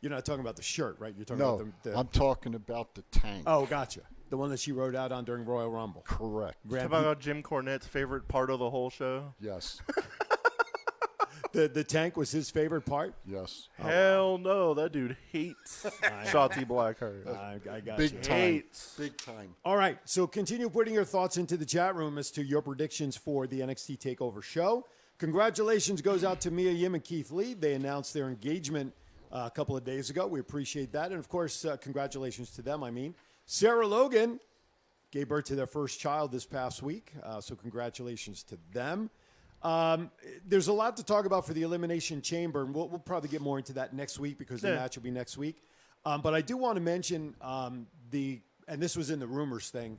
Speaker 1: You're not talking about the shirt, right? You're talking
Speaker 2: No,
Speaker 1: about the
Speaker 2: I'm talking about the tank.
Speaker 1: Oh, gotcha. The one that she rode out on during Royal Rumble.
Speaker 2: Correct.
Speaker 3: Talk about Jim Cornette's favorite part of the whole show.
Speaker 2: Yes.
Speaker 1: The tank was his favorite part.
Speaker 2: Yes.
Speaker 3: Hell no, that dude hates Shotzi Blackheart.
Speaker 1: I got
Speaker 2: Big
Speaker 1: you.
Speaker 2: time.
Speaker 3: Hates.
Speaker 2: Big time.
Speaker 1: All right, so continue putting your thoughts into the chat room as to your predictions for the NXT TakeOver show. Congratulations goes out to Mia Yim and Keith Lee. They announced their engagement a couple of days ago. We appreciate that. And, of course, congratulations to them, Sarah Logan gave birth to their first child this past week, so congratulations to them. There's a lot to talk about for the Elimination Chamber, and we'll probably get more into that next week because the match will be next week. But I do want to mention and this was in the rumors thing,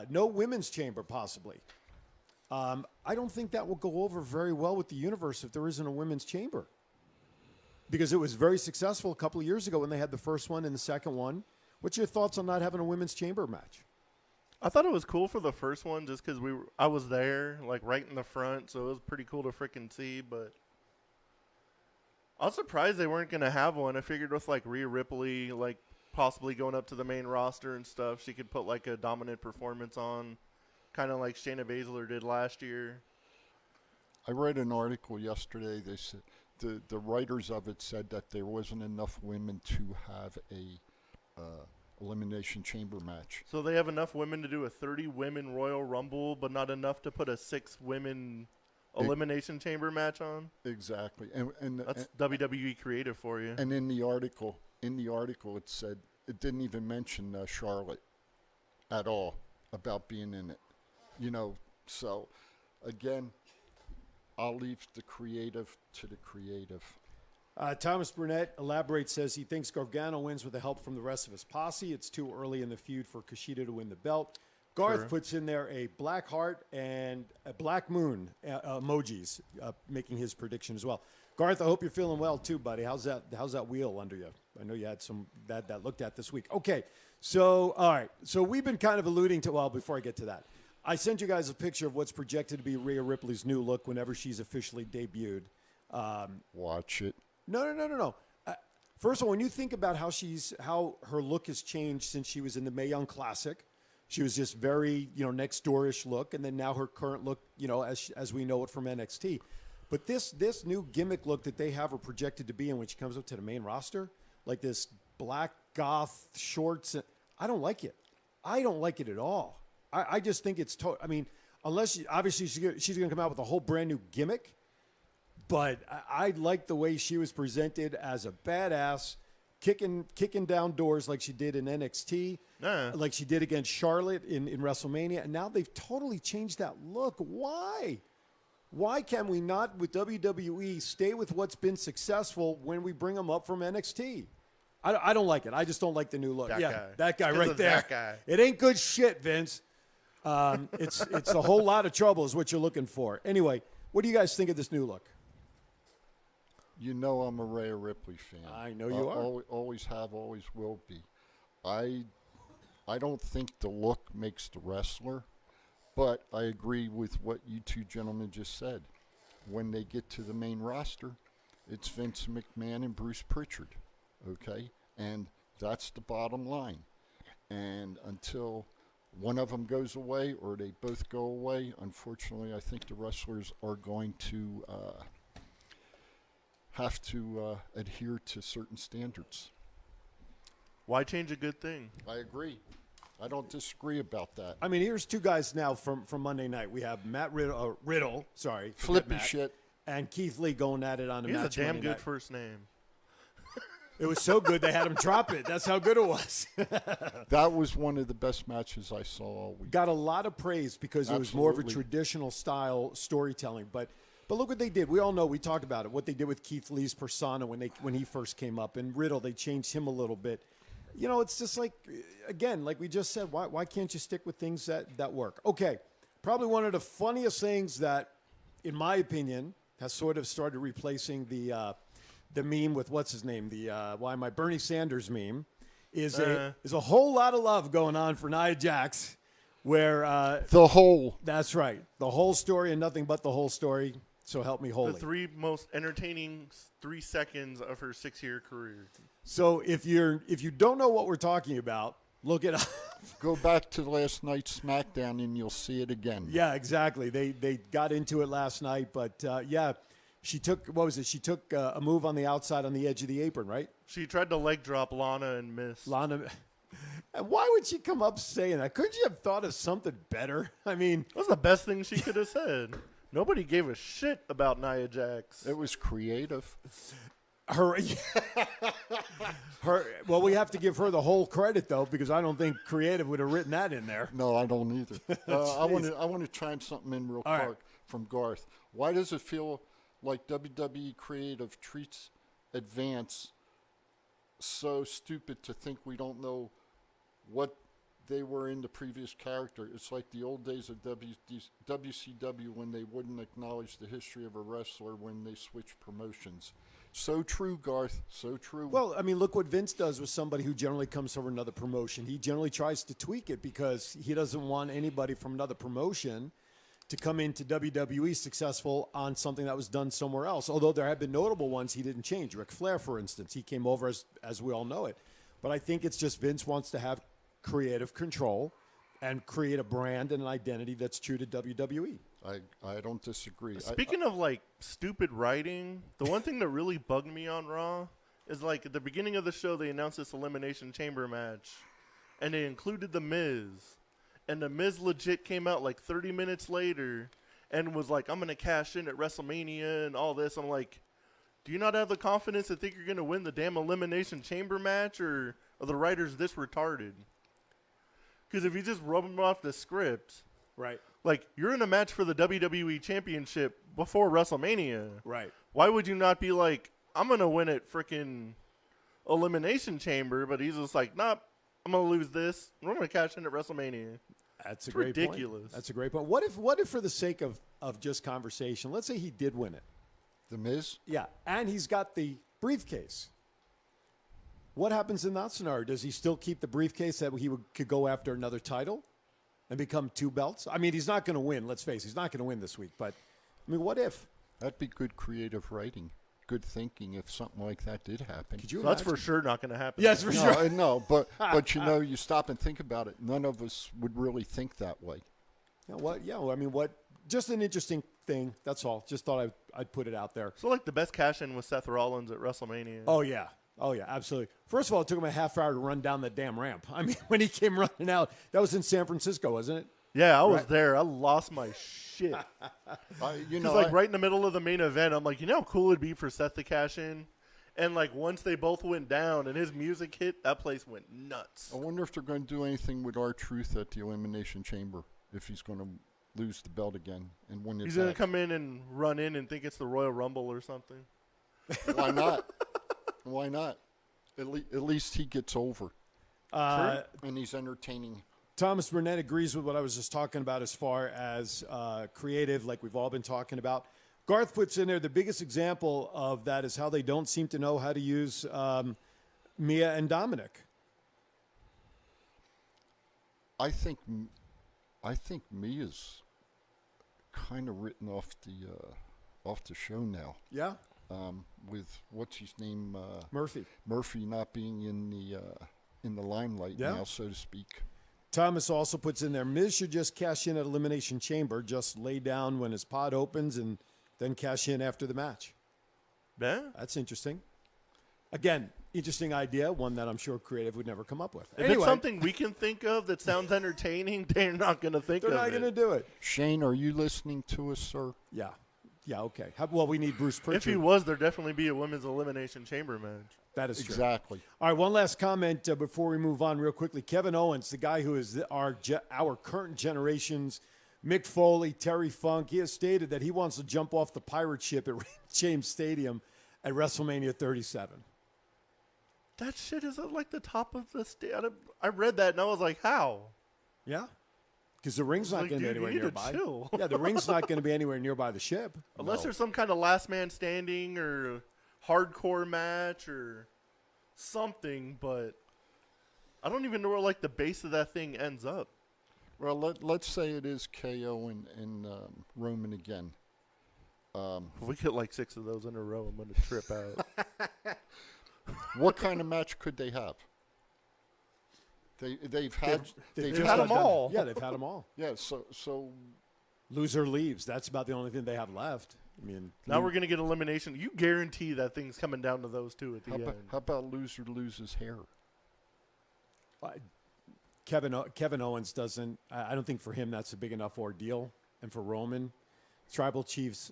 Speaker 1: no women's chamber possibly. I don't think that will go over very well with the universe if there isn't a women's chamber. Because it was very successful a couple of years ago when they had the first one and the second one. What's your thoughts on not having a women's chamber match?
Speaker 3: I thought it was cool for the first one just because I was there, like, right in the front, so it was pretty cool to freaking see, but I was surprised they weren't going to have one. I figured with, like, Rhea Ripley, like, possibly going up to the main roster and stuff, she could put, like, a dominant performance on, kind of like Shayna Baszler did last year.
Speaker 2: I read an article yesterday. They said the writers of it said that there wasn't enough women to have a Elimination Chamber match.
Speaker 3: So they have enough women to do a 30-women Royal Rumble, but not enough to put a 6-women Elimination Chamber match on?
Speaker 2: Exactly. And
Speaker 3: That's WWE creative for you.
Speaker 2: And in the article it said it didn't even mention Charlotte at all about being in it. So again, I'll leave the creative to the creative.
Speaker 1: Thomas Burnett elaborates, says he thinks Gargano wins with the help from the rest of his posse. It's too early in the feud for Kushida to win the belt. Garth puts in there a black heart and a black moon emojis, making his prediction as well. Garth, I hope you're feeling well too, buddy. How's that wheel under you? I know you had some that looked at this week. Okay, so all right, so we've been kind of alluding to. Well, before I get to that, I sent you guys a picture of what's projected to be Rhea Ripley's new look whenever she's officially debuted.
Speaker 2: Watch it.
Speaker 1: No. First of all, when you think about how her look has changed since she was in the Mae Young Classic, she was just very, next door-ish look, and then now her current look, as we know it from NXT. But this new gimmick look that they have her projected to be in when she comes up to the main roster, like this black goth shorts, I don't like it. I don't like it at all. I just think it's unless obviously she's going to come out with a whole brand new gimmick. But I like the way she was presented as a badass, kicking down doors like she did in NXT, like she did against Charlotte in WrestleMania. And now they've totally changed that look. Why? Why can we not, with WWE, stay with what's been successful when we bring them up from NXT? I don't like it. I just don't like the new look. That guy right there.
Speaker 3: That guy.
Speaker 1: It ain't good shit, Vince. It's a whole lot of trouble is what you're looking for. Anyway, what do you guys think of this new look?
Speaker 2: I'm a Rhea Ripley fan.
Speaker 1: I know you are.
Speaker 2: Always have, always will be. I don't think the look makes the wrestler, but I agree with what you two gentlemen just said. When they get to the main roster, it's Vince McMahon and Bruce Pritchard, okay? And that's the bottom line. And until one of them goes away or they both go away, unfortunately, I think the wrestlers are going to have to adhere to certain standards.
Speaker 3: Why change a good thing?
Speaker 2: I agree. I don't disagree about that.
Speaker 1: Here's two guys now from Monday night. We have Matt Riddle,
Speaker 2: Flippy shit,
Speaker 1: and Keith Lee going at it on a
Speaker 3: He has
Speaker 1: match.
Speaker 3: a damn
Speaker 1: Monday
Speaker 3: good
Speaker 1: night.
Speaker 3: first name.
Speaker 1: It was so good they had him drop it. That's how good it was.
Speaker 2: That was one of the best matches I saw all week.
Speaker 1: Got a lot of praise because it was more of a
Speaker 2: Absolutely.
Speaker 1: traditional style storytelling. But look what they did. We all know, we talked about it, what they did with Keith Lee's persona when he first came up. And Riddle, they changed him a little bit. It's just like, again, like we just said, why can't you stick with things that work? Okay, probably one of the funniest things that, in my opinion, has sort of started replacing the meme with what's his name, Bernie Sanders meme, is a whole lot of love going on for Nia Jax, where that's right, the whole story and nothing but the whole story. So help me holy.
Speaker 3: The 3 most entertaining 3 seconds of her 6-year career.
Speaker 1: So if you don't know what we're talking about, look it up.
Speaker 2: Go back to last night's SmackDown and you'll see it again.
Speaker 1: Yeah, exactly. They got into it last night, but She took, what was it? She took a move on the outside on the edge of the apron, right?
Speaker 3: She tried to leg drop Lana and missed.
Speaker 1: Lana. And why would she come up saying that? Couldn't you have thought of something better? I mean,
Speaker 3: That was the best thing she could have said. Nobody gave a shit about Nia Jax.
Speaker 2: It was creative.
Speaker 1: her. Well, we have to give her the whole credit though, because I don't think creative would have written that in there.
Speaker 2: No, I don't either. I want to chime something in real quick from Garth. Why does it feel like WWE creative treats Advance so stupid to think we don't know what they were in the previous character? It's like the old days of WCW when they wouldn't acknowledge the history of a wrestler when they switched promotions. So true, Garth. So true.
Speaker 1: Well, I mean, look what Vince does with somebody who generally comes from another promotion. He generally tries to tweak it because he doesn't want anybody from another promotion to come into WWE successful on something that was done somewhere else. Although there have been notable ones he didn't change. Ric Flair, for instance, he came over as we all know it. But I think it's just Vince wants to have creative control and create a brand and an identity that's true to WWE.
Speaker 2: I don't disagree.
Speaker 3: Speaking of like stupid writing, the one thing that really bugged me on Raw is like at the beginning of the show they announced this Elimination Chamber match, and they included The Miz, and The Miz legit came out like 30 minutes later and was like, "I'm gonna cash in at WrestleMania and all this." I'm like, do you not have the confidence to think you're gonna win the damn Elimination Chamber match, or are the writers this retarded? Because if you just rub them off the script,
Speaker 1: Right.
Speaker 3: like, you're in a match for the WWE Championship before WrestleMania.
Speaker 1: Right.
Speaker 3: Why would you not be like, I'm going to win at freaking Elimination Chamber, but he's just like, nah, I'm going to lose this. We're going to cash in at WrestleMania.
Speaker 1: That's a
Speaker 3: It's
Speaker 1: great
Speaker 3: ridiculous.
Speaker 1: point. That's a great point. What if for the sake of just conversation, let's say he did win it.
Speaker 2: The Miz?
Speaker 1: Yeah, and he's got the briefcase. What happens in that scenario? Does he still keep the briefcase that he could go after another title and become 2 belts? I mean, he's not going to win. Let's face it. He's not going to win this week. But, I mean, what if?
Speaker 2: That'd be good creative writing, good thinking if something like that did happen.
Speaker 1: Could you
Speaker 3: That's
Speaker 1: imagine?
Speaker 3: for sure not going to happen.
Speaker 1: Yes, for sure.
Speaker 2: No, but you know, you stop and think about it. None of us would really think that way.
Speaker 1: Yeah, what? Yeah, well, I mean, what? Just an interesting thing. That's all. Just thought I'd put it out there.
Speaker 3: So, like, the best cash-in was Seth Rollins at WrestleMania.
Speaker 1: Oh, yeah. Oh, yeah, absolutely. First of all, it took him a half hour to run down the damn ramp. I mean, when he came running out, that was in San Francisco, wasn't it?
Speaker 3: Yeah, I was
Speaker 1: Right.
Speaker 3: there. I lost my shit.
Speaker 2: You
Speaker 3: Because,
Speaker 2: know,
Speaker 3: like, right in the middle of the main event, I'm like, you know how cool it'd be for Seth to cash in? And, like, once they both went down and his music hit, that place went nuts.
Speaker 2: I wonder if they're going to do anything with R-Truth at the Elimination Chamber, if he's going to lose the belt again and win it
Speaker 3: He's going to
Speaker 2: back.
Speaker 3: come in and run in and think it's the Royal Rumble or something.
Speaker 2: Why not? Why not? At least he gets over. And he's entertaining.
Speaker 1: Thomas Burnett agrees with what I was just talking about as far as creative, like we've all been talking about. Garth puts in there the biggest example of that is how they don't seem to know how to use Mia and Dominic.
Speaker 2: I think Mia's kind of written off the show now.
Speaker 1: Yeah?
Speaker 2: With what's his name,
Speaker 1: Murphy.
Speaker 2: Murphy not being in the limelight
Speaker 1: Yeah.
Speaker 2: now, so to speak.
Speaker 1: Thomas also puts in there, Miz should just cash in at Elimination Chamber, just lay down when his pod opens and then cash in after the match.
Speaker 3: Yeah.
Speaker 1: That's interesting. Again, interesting idea, one that I'm sure creative would never come up with.
Speaker 3: If it's something we can think of that sounds entertaining, they're not going to think
Speaker 1: they're
Speaker 3: of
Speaker 1: not
Speaker 3: it.
Speaker 1: going to do it.
Speaker 2: Shane, are you listening to us, sir?
Speaker 1: Yeah. Yeah, okay. Well, we need Bruce Pritchard.
Speaker 3: If he was, there'd definitely be a women's elimination chamber match.
Speaker 1: That is true.
Speaker 2: Exactly.
Speaker 1: All right, one last comment before we move on real quickly. Kevin Owens, the guy who is our current generation's Mick Foley, Terry Funk, he has stated that he wants to jump off the pirate ship at James Stadium at WrestleMania 37.
Speaker 3: That shit is at like the top of the I read that and I was like, how?
Speaker 1: Yeah? Because the ring's not
Speaker 3: like,
Speaker 1: going to be
Speaker 3: dude, you
Speaker 1: anywhere
Speaker 3: need to
Speaker 1: nearby.
Speaker 3: chill.
Speaker 1: Yeah, the ring's not going to be anywhere nearby the ship.
Speaker 3: Unless there's some kind of last man standing or hardcore match or something, but I don't even know where like the base of that thing ends up.
Speaker 2: Well, let's say it is KO and Roman again.
Speaker 3: If we get like 6 of those in a row, I'm going to trip out.
Speaker 2: What kind of match could they have? They've had
Speaker 1: They've
Speaker 3: had
Speaker 1: just
Speaker 3: them
Speaker 1: done-
Speaker 3: all.
Speaker 1: Yeah, they've had them all.
Speaker 2: yeah. So
Speaker 1: Loser leaves. That's about the only thing they have left. I mean,
Speaker 3: Now we're going to get elimination. You guarantee that thing's coming down to those two at the end.
Speaker 2: How about loser loses hair?
Speaker 1: Kevin Owens doesn't. I don't think for him that's a big enough ordeal, and for Roman, tribal chiefs,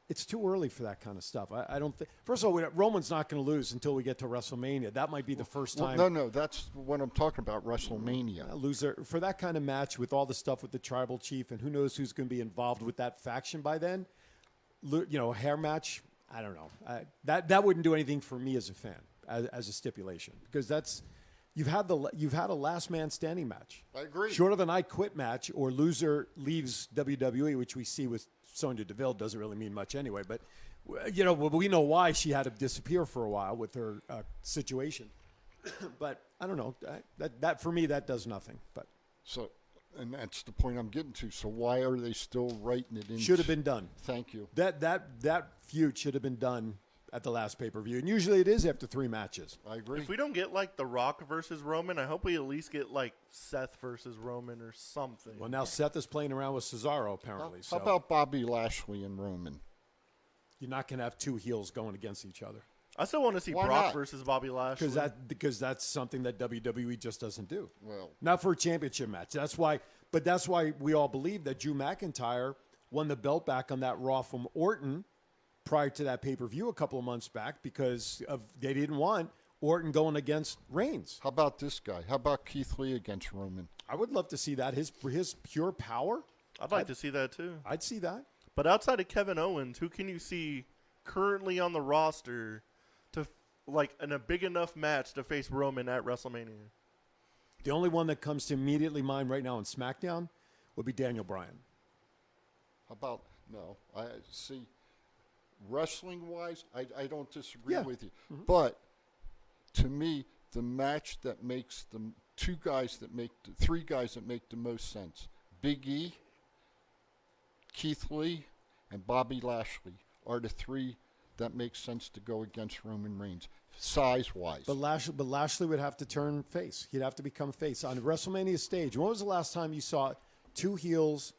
Speaker 1: it's too early for that kind of stuff. I don't think. First of all, Roman's not going to lose until we get to WrestleMania. That might be the first time.
Speaker 2: No, that's what I'm talking about. WrestleMania.
Speaker 1: Loser for that kind of match with all the stuff with the tribal chief, and who knows who's going to be involved with that faction by then. Hair match. I don't know. That wouldn't do anything for me as a fan, as a stipulation, because that's. You've had a last man standing match.
Speaker 2: I agree.
Speaker 1: Short of an I quit match or loser leaves WWE, which we see with Sonya Deville, doesn't really mean much anyway. But we know why she had to disappear for a while with her situation. But I don't know. That for me that does nothing. But
Speaker 2: and that's the point I'm getting to. So why are they still writing it in?
Speaker 1: Should have been done.
Speaker 2: Thank you.
Speaker 1: That feud should have been done at the last pay-per-view. And usually it is after 3 matches.
Speaker 2: I agree.
Speaker 3: If we don't get, like, The Rock versus Roman, I hope we at least get, like, Seth versus Roman or something.
Speaker 1: Well, now Seth is playing around with Cesaro, apparently.
Speaker 2: How about Bobby Lashley and Roman?
Speaker 1: You're not going to have 2 heels going against each other.
Speaker 3: I still want to see
Speaker 2: Why
Speaker 3: Brock
Speaker 2: not?
Speaker 3: versus Bobby Lashley.
Speaker 1: Because that's something that WWE just doesn't do.
Speaker 2: Well,
Speaker 1: not for a championship match. That's why we all believe that Drew McIntyre won the belt back on that Raw from Orton prior to that pay-per-view a couple of months back because they didn't want Orton going against Reigns.
Speaker 2: How about this guy? How about Keith Lee against Roman?
Speaker 1: I would love to see that. His pure power.
Speaker 3: I'd like to see that too.
Speaker 1: I'd see that.
Speaker 3: But outside of Kevin Owens, who can you see currently on the roster to in a big enough match to face Roman at WrestleMania?
Speaker 1: The only one that comes to immediately mind right now on SmackDown would be Daniel Bryan.
Speaker 2: How about I see. Wrestling-wise, I don't disagree with you. Mm-hmm. But to me, the match that makes the 3 guys that make the most sense, Big E, Keith Lee, and Bobby Lashley are the 3 that make sense to go against Roman Reigns, size-wise.
Speaker 1: But Lashley would have to turn face. He'd have to become face. On the WrestleMania stage, when was the last time you saw 2 heels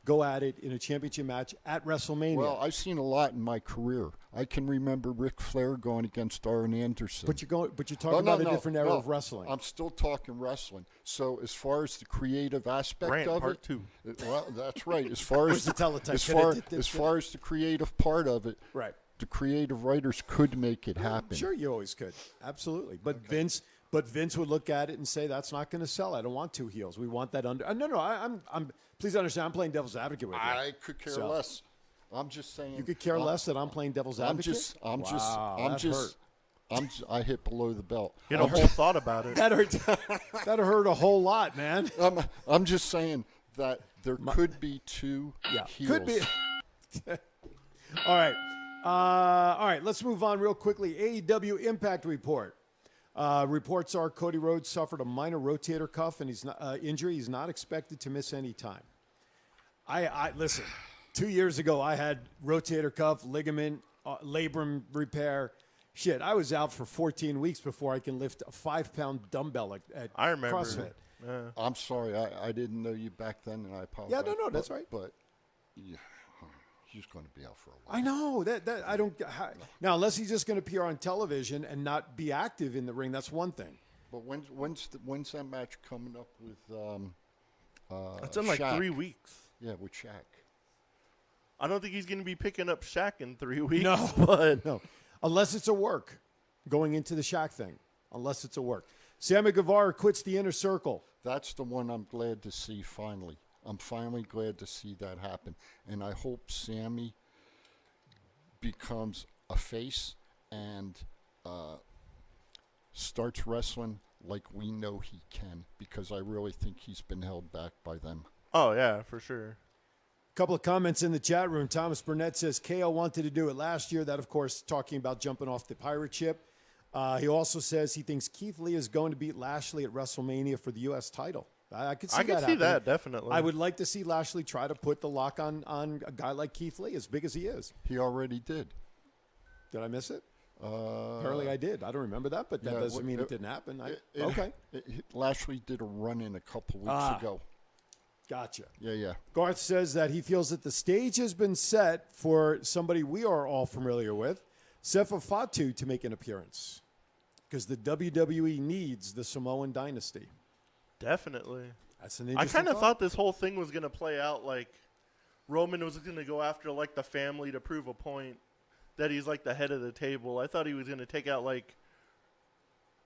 Speaker 1: go at it in a championship match at WrestleMania?
Speaker 2: Well, I've seen a lot in my career. I can remember Ric Flair going against Arn Anderson.
Speaker 1: But you're talking about a different era of wrestling.
Speaker 2: I'm still talking wrestling. So as far as the creative aspect of
Speaker 3: part
Speaker 2: it,
Speaker 3: 2.
Speaker 2: Well, that's right. As far as
Speaker 1: the teletype?
Speaker 2: as far as the creative part of it,
Speaker 1: right?
Speaker 2: The creative writers could make it happen.
Speaker 1: Sure, you always could. Absolutely. But okay. Vince would look at it and say, "That's not going to sell. I don't want 2 heels. We want that under." No. I'm. Please understand. I'm playing devil's advocate with you.
Speaker 2: I could care less. I'm just saying.
Speaker 1: You could care less that I'm playing devil's advocate.
Speaker 2: I hit below the belt.
Speaker 3: You had a whole thought about it.
Speaker 1: That hurt a whole lot, man.
Speaker 2: I'm just saying that there could be 2 heels.
Speaker 1: Could be. All right. Let's move on real quickly. AEW Impact report. Reports are Cody Rhodes suffered a minor rotator cuff and injury. He's not expected to miss any time. I listen. 2 years ago, I had rotator cuff, ligament, labrum repair. Shit, I was out for 14 weeks before I can lift a 5-pound dumbbell at
Speaker 3: I remember.
Speaker 1: CrossFit.
Speaker 2: I'm sorry, I didn't know you back then, and I apologize.
Speaker 1: Yeah, no, that's right.
Speaker 2: But yeah, he's going to be out for a while.
Speaker 1: I know that I don't. Now, unless he's just going to appear on television and not be active in the ring, that's one thing.
Speaker 2: But when's that match coming up with?
Speaker 3: It's in like
Speaker 2: Shaq?
Speaker 3: 3 weeks.
Speaker 2: Yeah, with Shaq.
Speaker 3: I don't think he's going to be picking up Shaq in 3 weeks.
Speaker 1: No,
Speaker 3: but
Speaker 1: no, unless it's a work going into the Shaq thing. Unless it's a work. Sammy Guevara quits the Inner Circle.
Speaker 2: That's the one I'm glad to see finally. I'm finally glad to see that happen. And I hope Sammy becomes a face and starts wrestling like we know he can, because I really think he's been held back by them.
Speaker 3: Oh, yeah, for sure.
Speaker 1: Couple of comments in the chat room. Thomas Burnett says KO wanted to do it last year. That, of course, talking about jumping off the pirate ship. He also says he thinks Keith Lee is going to beat Lashley at WrestleMania for the U.S. title. I could see
Speaker 3: that definitely.
Speaker 1: I would like to see Lashley try to put the lock on a guy like Keith Lee, as big as he is.
Speaker 2: He already did.
Speaker 1: Did I miss it? Apparently I did. I don't remember that, but that doesn't mean it didn't happen. Okay.
Speaker 2: Lashley did a run-in a couple weeks ago.
Speaker 1: Gotcha.
Speaker 2: Yeah.
Speaker 1: Garth says that he feels that the stage has been set for somebody we are all familiar with, Sefa Fatu, to make an appearance. Because the WWE needs the Samoan dynasty.
Speaker 3: Definitely.
Speaker 1: That's an
Speaker 3: I
Speaker 1: interesting
Speaker 3: kind of thought this whole thing was going to play out like Roman was going to go after like the family to prove a point that he's like the head of the table. I thought he was going to take out like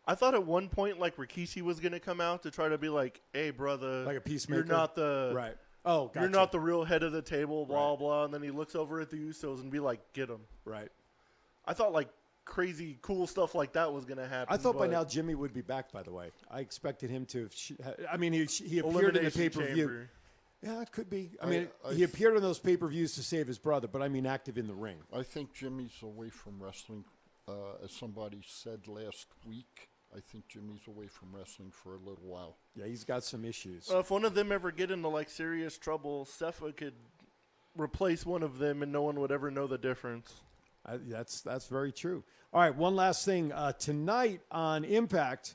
Speaker 3: I thought at one point like Rikishi was going to come out to try to be like, "Hey brother,
Speaker 1: like a peacemaker.
Speaker 3: you're not the
Speaker 1: right. Oh, gotcha.
Speaker 3: You're not the real head of the table, blah blah." And then he looks over at the Usos and be like, "Get him."
Speaker 1: Right.
Speaker 3: I thought like crazy cool stuff like that was going to happen.
Speaker 1: I thought by now Jimmy would be back, by the way. I expected him to. I mean, he appeared in the pay-per-view. Yeah, it could be. I mean, he appeared on those pay-per-views to save his brother, but I mean active in the ring.
Speaker 2: I think Jimmy's away from wrestling. As somebody said last week, I think Jimmy's away from wrestling for a little while.
Speaker 1: Yeah, he's got some issues.
Speaker 3: If one of them ever get into like serious trouble, Sefa could replace one of them and no one would ever know the difference.
Speaker 1: That's very true. All right, one last thing. Tonight on Impact,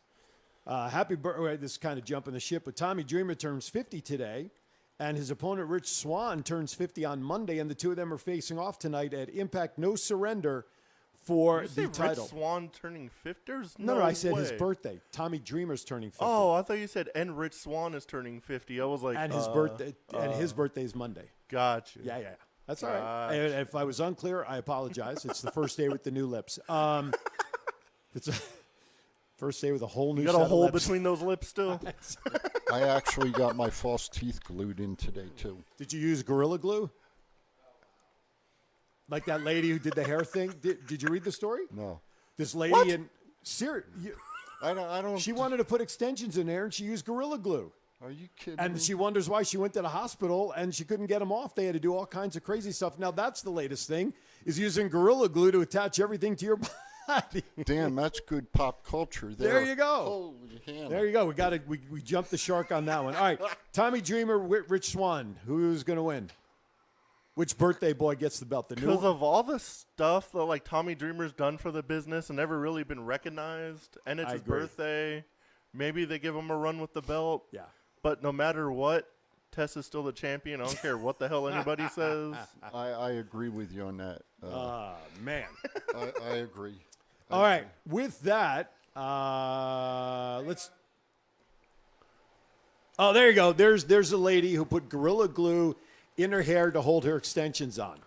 Speaker 1: happy birthday. This is kind of jumping the ship, but Tommy Dreamer turns 50 today, and his opponent Rich Swann turns 50 on Monday, and the two of them are facing off tonight at Impact No Surrender for the title.
Speaker 3: Rich Swann turning 50?
Speaker 1: No, I said his birthday. Tommy Dreamer's turning 50.
Speaker 3: Oh, I thought you said and Rich Swann is turning 50. I was like,
Speaker 1: and his birthday is Monday.
Speaker 3: Gotcha.
Speaker 1: Yeah. That's all right. And if I was unclear, I apologize. It's the first day with the new lips. It's a first day with a whole new.
Speaker 3: You got a hole between those lips still.
Speaker 2: I actually got my false teeth glued in today too.
Speaker 1: Did you use Gorilla Glue? Like that lady who did the hair thing? Did you read the story?
Speaker 2: No.
Speaker 1: This lady in
Speaker 2: I don't.
Speaker 1: She wanted to put extensions in there, and she used Gorilla Glue.
Speaker 2: Are you kidding
Speaker 1: and
Speaker 2: me?
Speaker 1: she wonders why she went to the hospital and she couldn't get them off. They had to do all kinds of crazy stuff. Now that's the latest thing, is using Gorilla Glue to attach everything to your body.
Speaker 2: Damn, that's good pop culture there.
Speaker 1: There you go.
Speaker 2: Holy Hannah.
Speaker 1: There you go. We jumped the shark on that one. All right, Tommy Dreamer, Rich Swann. Who's going to win? Which birthday boy gets the belt?
Speaker 3: Because of all the stuff that like Tommy Dreamer's done for the business and never really been recognized, and it's his birthday, maybe they give him a run with the belt.
Speaker 1: Yeah.
Speaker 3: But no matter what, Tess is still the champion. I don't care what the hell anybody says.
Speaker 2: I agree with you on that.
Speaker 1: Man.
Speaker 2: I agree.
Speaker 1: All right. With that, let's. Oh, there you go. There's a lady who put Gorilla Glue in her hair to hold her extensions on.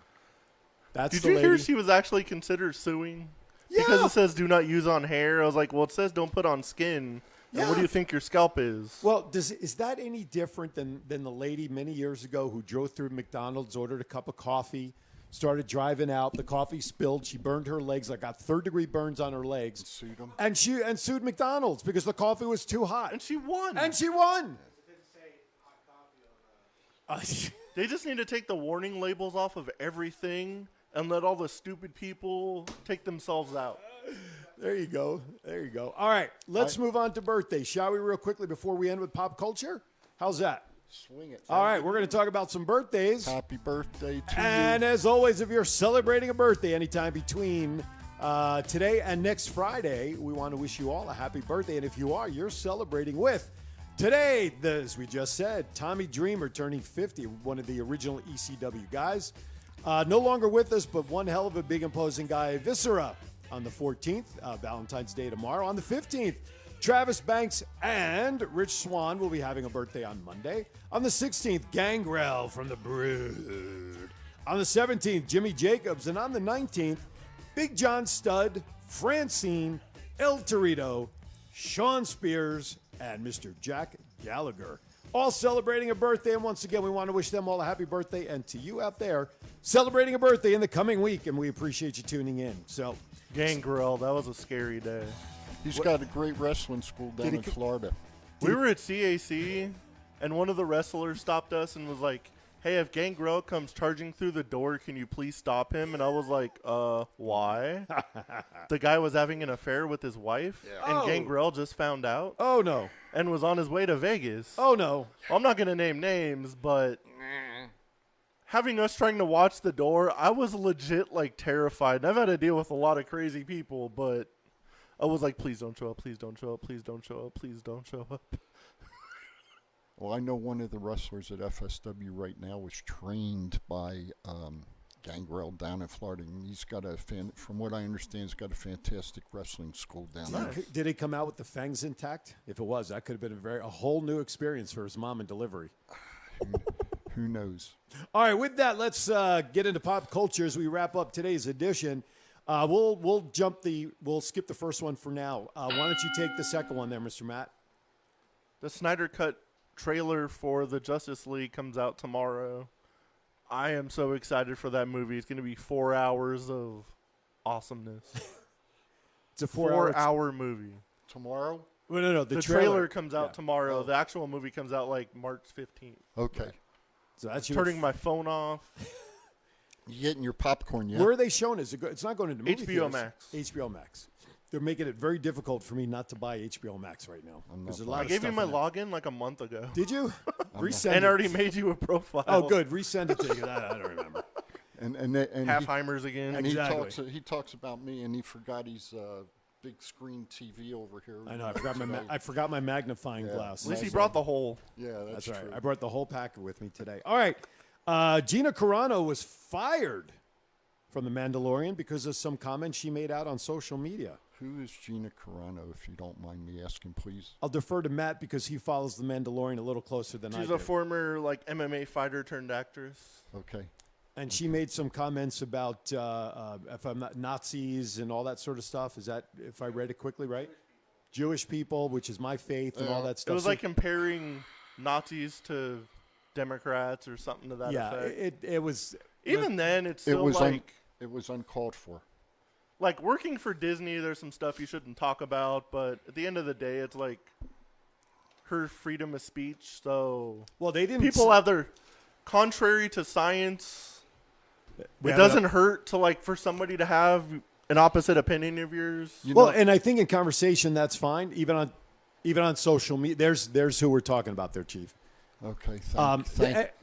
Speaker 1: That's the lady.
Speaker 3: Did you hear she was actually considered suing?
Speaker 1: Yeah.
Speaker 3: Because it says do not use on hair. I was like, well, it says don't put on skin. Yeah. And what do you think your scalp is?
Speaker 1: Well, is that any different than the lady many years ago who drove through McDonald's, ordered a cup of coffee, started driving out, the coffee spilled, she burned her legs, like got third-degree burns on her legs.
Speaker 2: And sued them?
Speaker 1: And sued McDonald's because the coffee was too hot.
Speaker 3: And she won. They just need to take the warning labels off of everything and let all the stupid people take themselves out.
Speaker 1: There you go. All right, let's move on to birthdays, shall we, real quickly before we end with pop culture? How's that?
Speaker 2: Swing it.
Speaker 1: All right, we're going to talk about some birthdays.
Speaker 2: Happy birthday to you.
Speaker 1: And as always, if you're celebrating a birthday anytime between today and next Friday, we want to wish you all a happy birthday. And if you are, you're celebrating with today, as we just said, Tommy Dreamer turning 50, one of the original ECW guys. No longer with us, but one hell of a big imposing guy, Viscera, on the 14th, Valentine's Day tomorrow. On the 15th, Travis Banks and Rich Swann will be having a birthday on Monday. On the 16th, Gangrel from the Brood. On the 17th, Jimmy Jacobs. And on the 19th, Big John Studd, Francine, El Torito, Sean Spears, and Mr. Jack Gallagher. All celebrating a birthday. And once again, we want to wish them all a happy birthday. And to you out there, celebrating a birthday in the coming week. And we appreciate you tuning in. So,
Speaker 3: Gangrel, that was a scary day.
Speaker 2: He's got a great wrestling school down in Florida.
Speaker 3: We were at CAC, and one of the wrestlers stopped us and was like, hey, if Gangrel comes charging through the door, can you please stop him? And I was like, why? The guy was having an affair with his wife, and Gangrel just found out.
Speaker 1: Oh, no.
Speaker 3: And was on his way to Vegas.
Speaker 1: Oh, no.
Speaker 3: I'm not going to name names, but having us trying to watch the door, I was legit, like, terrified. And I've had to deal with a lot of crazy people, but I was like, please don't show up, please don't show up, please don't show up, please don't show up.
Speaker 2: Well, I know one of the wrestlers at FSW right now was trained by Gangrel down in Florida, and he's got from what I understand, he's got a fantastic wrestling school down there.
Speaker 1: Did he come out with the fangs intact? If it was, that could have been a whole new experience for his mom in delivery.
Speaker 2: Who knows?
Speaker 1: All right, with that, let's get into pop culture as we wrap up today's edition. We'll skip the first one for now. Why don't you take the second one there, Mr. Matt?
Speaker 3: The Snyder Cut trailer for the Justice League comes out tomorrow. I am so excited for that movie. It's going to be 4 hours of awesomeness.
Speaker 1: It's a 4-hour
Speaker 3: movie.
Speaker 2: Tomorrow?
Speaker 1: Well, no,
Speaker 3: the trailer comes out tomorrow. The actual movie comes out like March 15th.
Speaker 2: Okay.
Speaker 1: So that's
Speaker 3: turning my phone off.
Speaker 2: You getting your popcorn yet?
Speaker 1: Where are they showing? It's not going into movie
Speaker 3: HBO
Speaker 1: theaters.
Speaker 3: Max.
Speaker 1: HBO Max. They're making it very difficult for me not to buy HBO Max right now. There's a lot
Speaker 3: I
Speaker 1: of
Speaker 3: gave you
Speaker 1: stuff
Speaker 3: my
Speaker 1: in there.
Speaker 3: login like a month ago.
Speaker 1: Did you? Resend
Speaker 3: and
Speaker 1: it.
Speaker 3: already made you a profile.
Speaker 1: Oh, good. Resend it to you. I don't remember.
Speaker 2: And
Speaker 3: Halfheimers again.
Speaker 2: And
Speaker 1: exactly.
Speaker 2: he talks about me, and he forgot he's big screen TV over here.
Speaker 1: I know. I forgot my magnifying glass.
Speaker 3: At least he brought the whole.
Speaker 2: Yeah, that's
Speaker 1: right.
Speaker 2: true.
Speaker 1: I brought the whole packet with me today. All right. Gina Carano was fired from The Mandalorian because of some comments she made out on social media.
Speaker 2: Who is Gina Carano, if you don't mind me asking, please?
Speaker 1: I'll defer to Matt because he follows The Mandalorian a little closer than I do.
Speaker 3: She's a former MMA fighter turned actress.
Speaker 2: Okay.
Speaker 1: And she made some comments about if I'm not Nazis and all that sort of stuff. Is that, if I read it quickly, right? Jewish people, which is my faith and all that stuff.
Speaker 3: It was like comparing Nazis to Democrats or something to that effect.
Speaker 1: Yeah, it was.
Speaker 3: Even then, it's still
Speaker 2: it was uncalled for.
Speaker 3: Like working for Disney, there's some stuff you shouldn't talk about, but at the end of the day, it's like her freedom of speech. So
Speaker 1: they didn't.
Speaker 3: People have their contrary to science. It doesn't hurt to for somebody to have an opposite opinion of yours.
Speaker 1: And I think in conversation that's fine. Even on social media, there's who we're talking about there, Chief.
Speaker 2: Okay.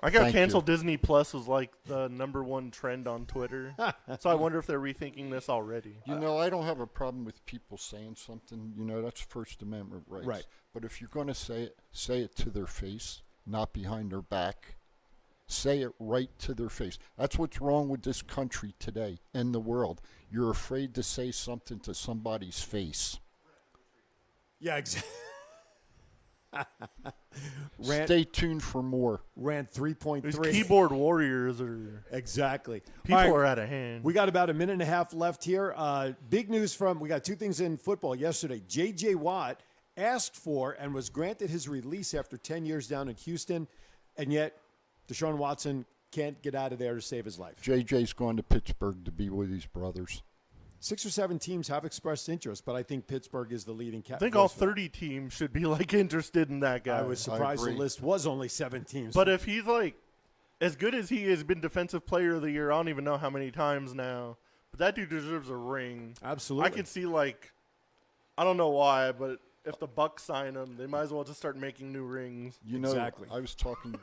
Speaker 3: I got canceled. Disney Plus was like the #1 trend on Twitter. So I wonder if they're rethinking this already.
Speaker 2: I don't have a problem with people saying something. That's First Amendment rights.
Speaker 1: Right.
Speaker 2: But if you're going to say it to their face, not behind their back. Say it right to their face. That's what's wrong with this country today and the world. You're afraid to say something to somebody's face.
Speaker 1: Yeah, exactly.
Speaker 2: Stay tuned for more.
Speaker 1: Rant 3.3.
Speaker 3: These keyboard warriors are
Speaker 1: exactly.
Speaker 3: People are out of hand.
Speaker 1: We got about a minute and a half left here. Big news we got two things in football yesterday. J.J. Watt asked for and was granted his release after 10 years down in Houston, and yet Deshaun Watson can't get out of there to save his life.
Speaker 2: JJ's going to Pittsburgh to be with his brothers.
Speaker 1: 6 or 7 teams have expressed interest, but I think Pittsburgh is the leading.
Speaker 3: I think all 30 teams should be interested in that guy.
Speaker 1: I was surprised the list was only 7 teams.
Speaker 3: But if he's as good as he has been Defensive Player of the Year, I don't even know how many times now. But that dude deserves a ring.
Speaker 1: Absolutely.
Speaker 3: I could see I don't know why, but if the Bucks sign him, they might as well just start making new rings.
Speaker 1: Exactly.
Speaker 2: I was talking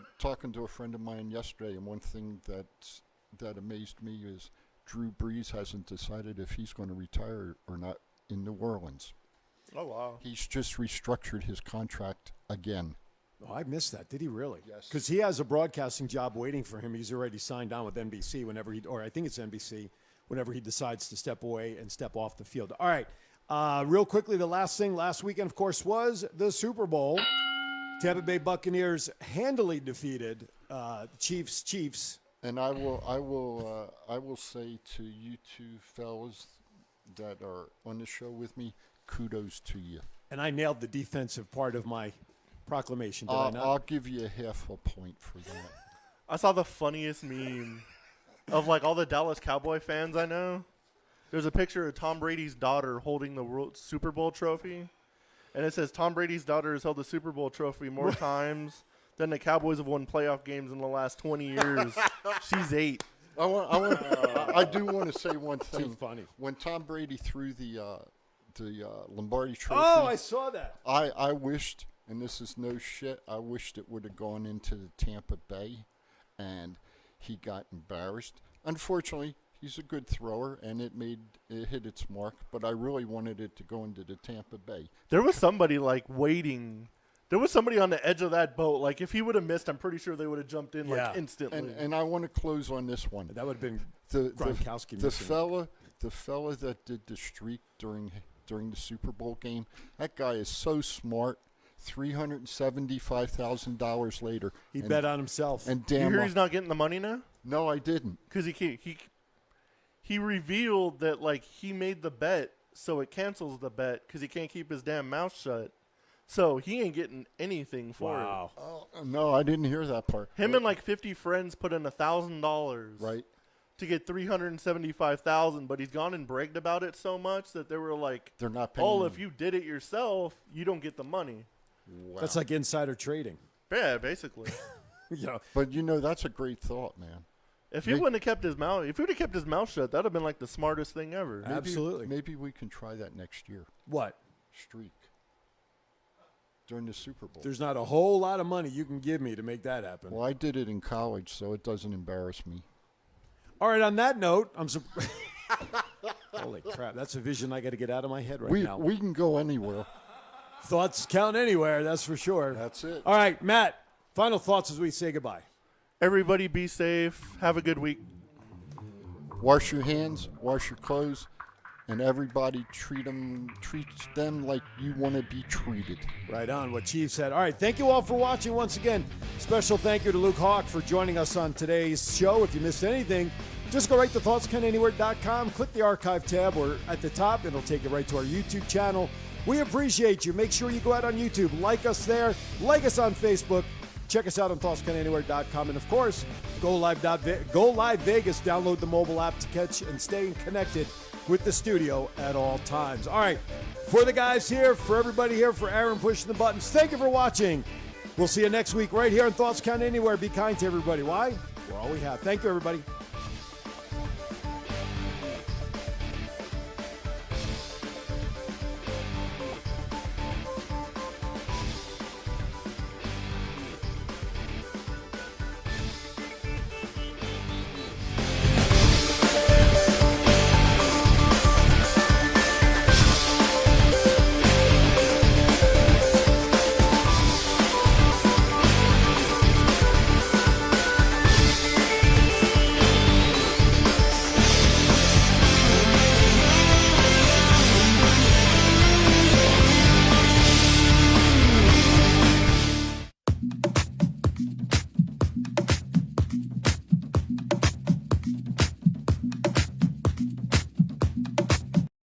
Speaker 2: to a friend of mine yesterday, and one thing that amazed me is Drew Brees hasn't decided if he's going to retire or not in New Orleans.
Speaker 3: Oh, wow.
Speaker 2: He's just restructured his contract again.
Speaker 1: Oh, I missed that. Did he really?
Speaker 2: Yes.
Speaker 1: Because he has a broadcasting job waiting for him. He's already signed on with NBC or I think it's NBC, whenever he decides to step away and step off the field. All right. Real quickly, the last thing last weekend, of course, was the Super Bowl. Tampa Bay Buccaneers handily defeated Chiefs.
Speaker 2: And I will say to you two fellas that are on the show with me, kudos to you.
Speaker 1: And I nailed the defensive part of my proclamation, did I not?
Speaker 2: I'll give you a half a point for that.
Speaker 3: I saw the funniest meme of all the Dallas Cowboy fans I know. There's a picture of Tom Brady's daughter holding the Super Bowl trophy. And it says, Tom Brady's daughter has held the Super Bowl trophy more times than the Cowboys have won playoff games in the last 20 years. She's 8.
Speaker 2: I do want to say one thing.
Speaker 1: Too funny.
Speaker 2: When Tom Brady threw the Lombardi trophy.
Speaker 1: Oh, I saw that.
Speaker 2: I wished, and this is no shit, I wished it would have gone into the Tampa Bay, and he got embarrassed. Unfortunately, he's a good thrower, and it hit its mark, but I really wanted it to go into the Tampa Bay.
Speaker 3: There was somebody waiting There was somebody on the edge of that boat. Like, if he would have missed, I'm pretty sure they would have jumped in
Speaker 1: Yeah.
Speaker 3: like instantly.
Speaker 2: And I want to close on this one.
Speaker 1: That would have been
Speaker 2: The
Speaker 1: Gronkowski
Speaker 2: the
Speaker 1: missing.
Speaker 2: fella that did the streak during the Super Bowl game, that guy is so smart. $375,000 later.
Speaker 1: He bet on himself.
Speaker 2: And
Speaker 3: you
Speaker 2: damn
Speaker 3: hear
Speaker 2: well-
Speaker 3: he's not getting the money now?
Speaker 2: No, I didn't.
Speaker 3: Because he revealed that, like, he made the bet, so it cancels the bet because he can't keep his damn mouth shut. So he ain't getting anything for
Speaker 1: Wow.
Speaker 2: Oh, no, I didn't hear that part.
Speaker 3: it. Him and like 50 friends put in $1,000
Speaker 2: Right.
Speaker 3: to get $375,000, but he's gone and bragged about it so much that they were like,
Speaker 2: They're not paying
Speaker 3: "Oh,
Speaker 2: him.
Speaker 3: if you did it yourself, you don't get the money."
Speaker 2: Wow.
Speaker 1: That's like insider trading.
Speaker 3: Yeah, basically.
Speaker 1: You know,
Speaker 2: But that's a great thought, man.
Speaker 3: If he wouldn't have kept his mouth, shut, that'd have been like the smartest thing ever.
Speaker 1: Absolutely.
Speaker 2: Maybe we can try that next year.
Speaker 1: what?
Speaker 2: Streak during the Super Bowl.
Speaker 1: There's not a whole lot of money you can give me to make that happen.
Speaker 2: Well, I did it in college, so it doesn't embarrass me.
Speaker 1: All right, on that note, holy crap, that's a vision I got to get out of my head right now.
Speaker 2: We can go anywhere.
Speaker 1: Thoughts count anywhere, that's for sure.
Speaker 2: That's it.
Speaker 1: All right, Matt, final thoughts as we say goodbye.
Speaker 3: Everybody be safe. Have a good week.
Speaker 2: Wash your hands, wash your clothes, and everybody treats them like you want to be treated.
Speaker 1: Right on, what Chief said. All right, thank you all for watching once again. Special thank you to Luke Hawx for joining us on today's show. If you missed anything, just go right to thoughtscountanywhere.com, click the archive tab, or at the top, it'll take you right to our YouTube channel. We appreciate you. Make sure you go out on YouTube, like us there, like us on Facebook. Check us out on thoughtscountanywhere.com. And, of course, Go Live Vegas. Download the mobile app to catch and stay connected with the studio at all times. All right, for the guys here, for everybody here, for Aaron pushing the buttons, thank you for watching. We'll see you next week right here on Thoughts Count Anywhere. Be kind to everybody. Why? We're all we have. Thank you, everybody.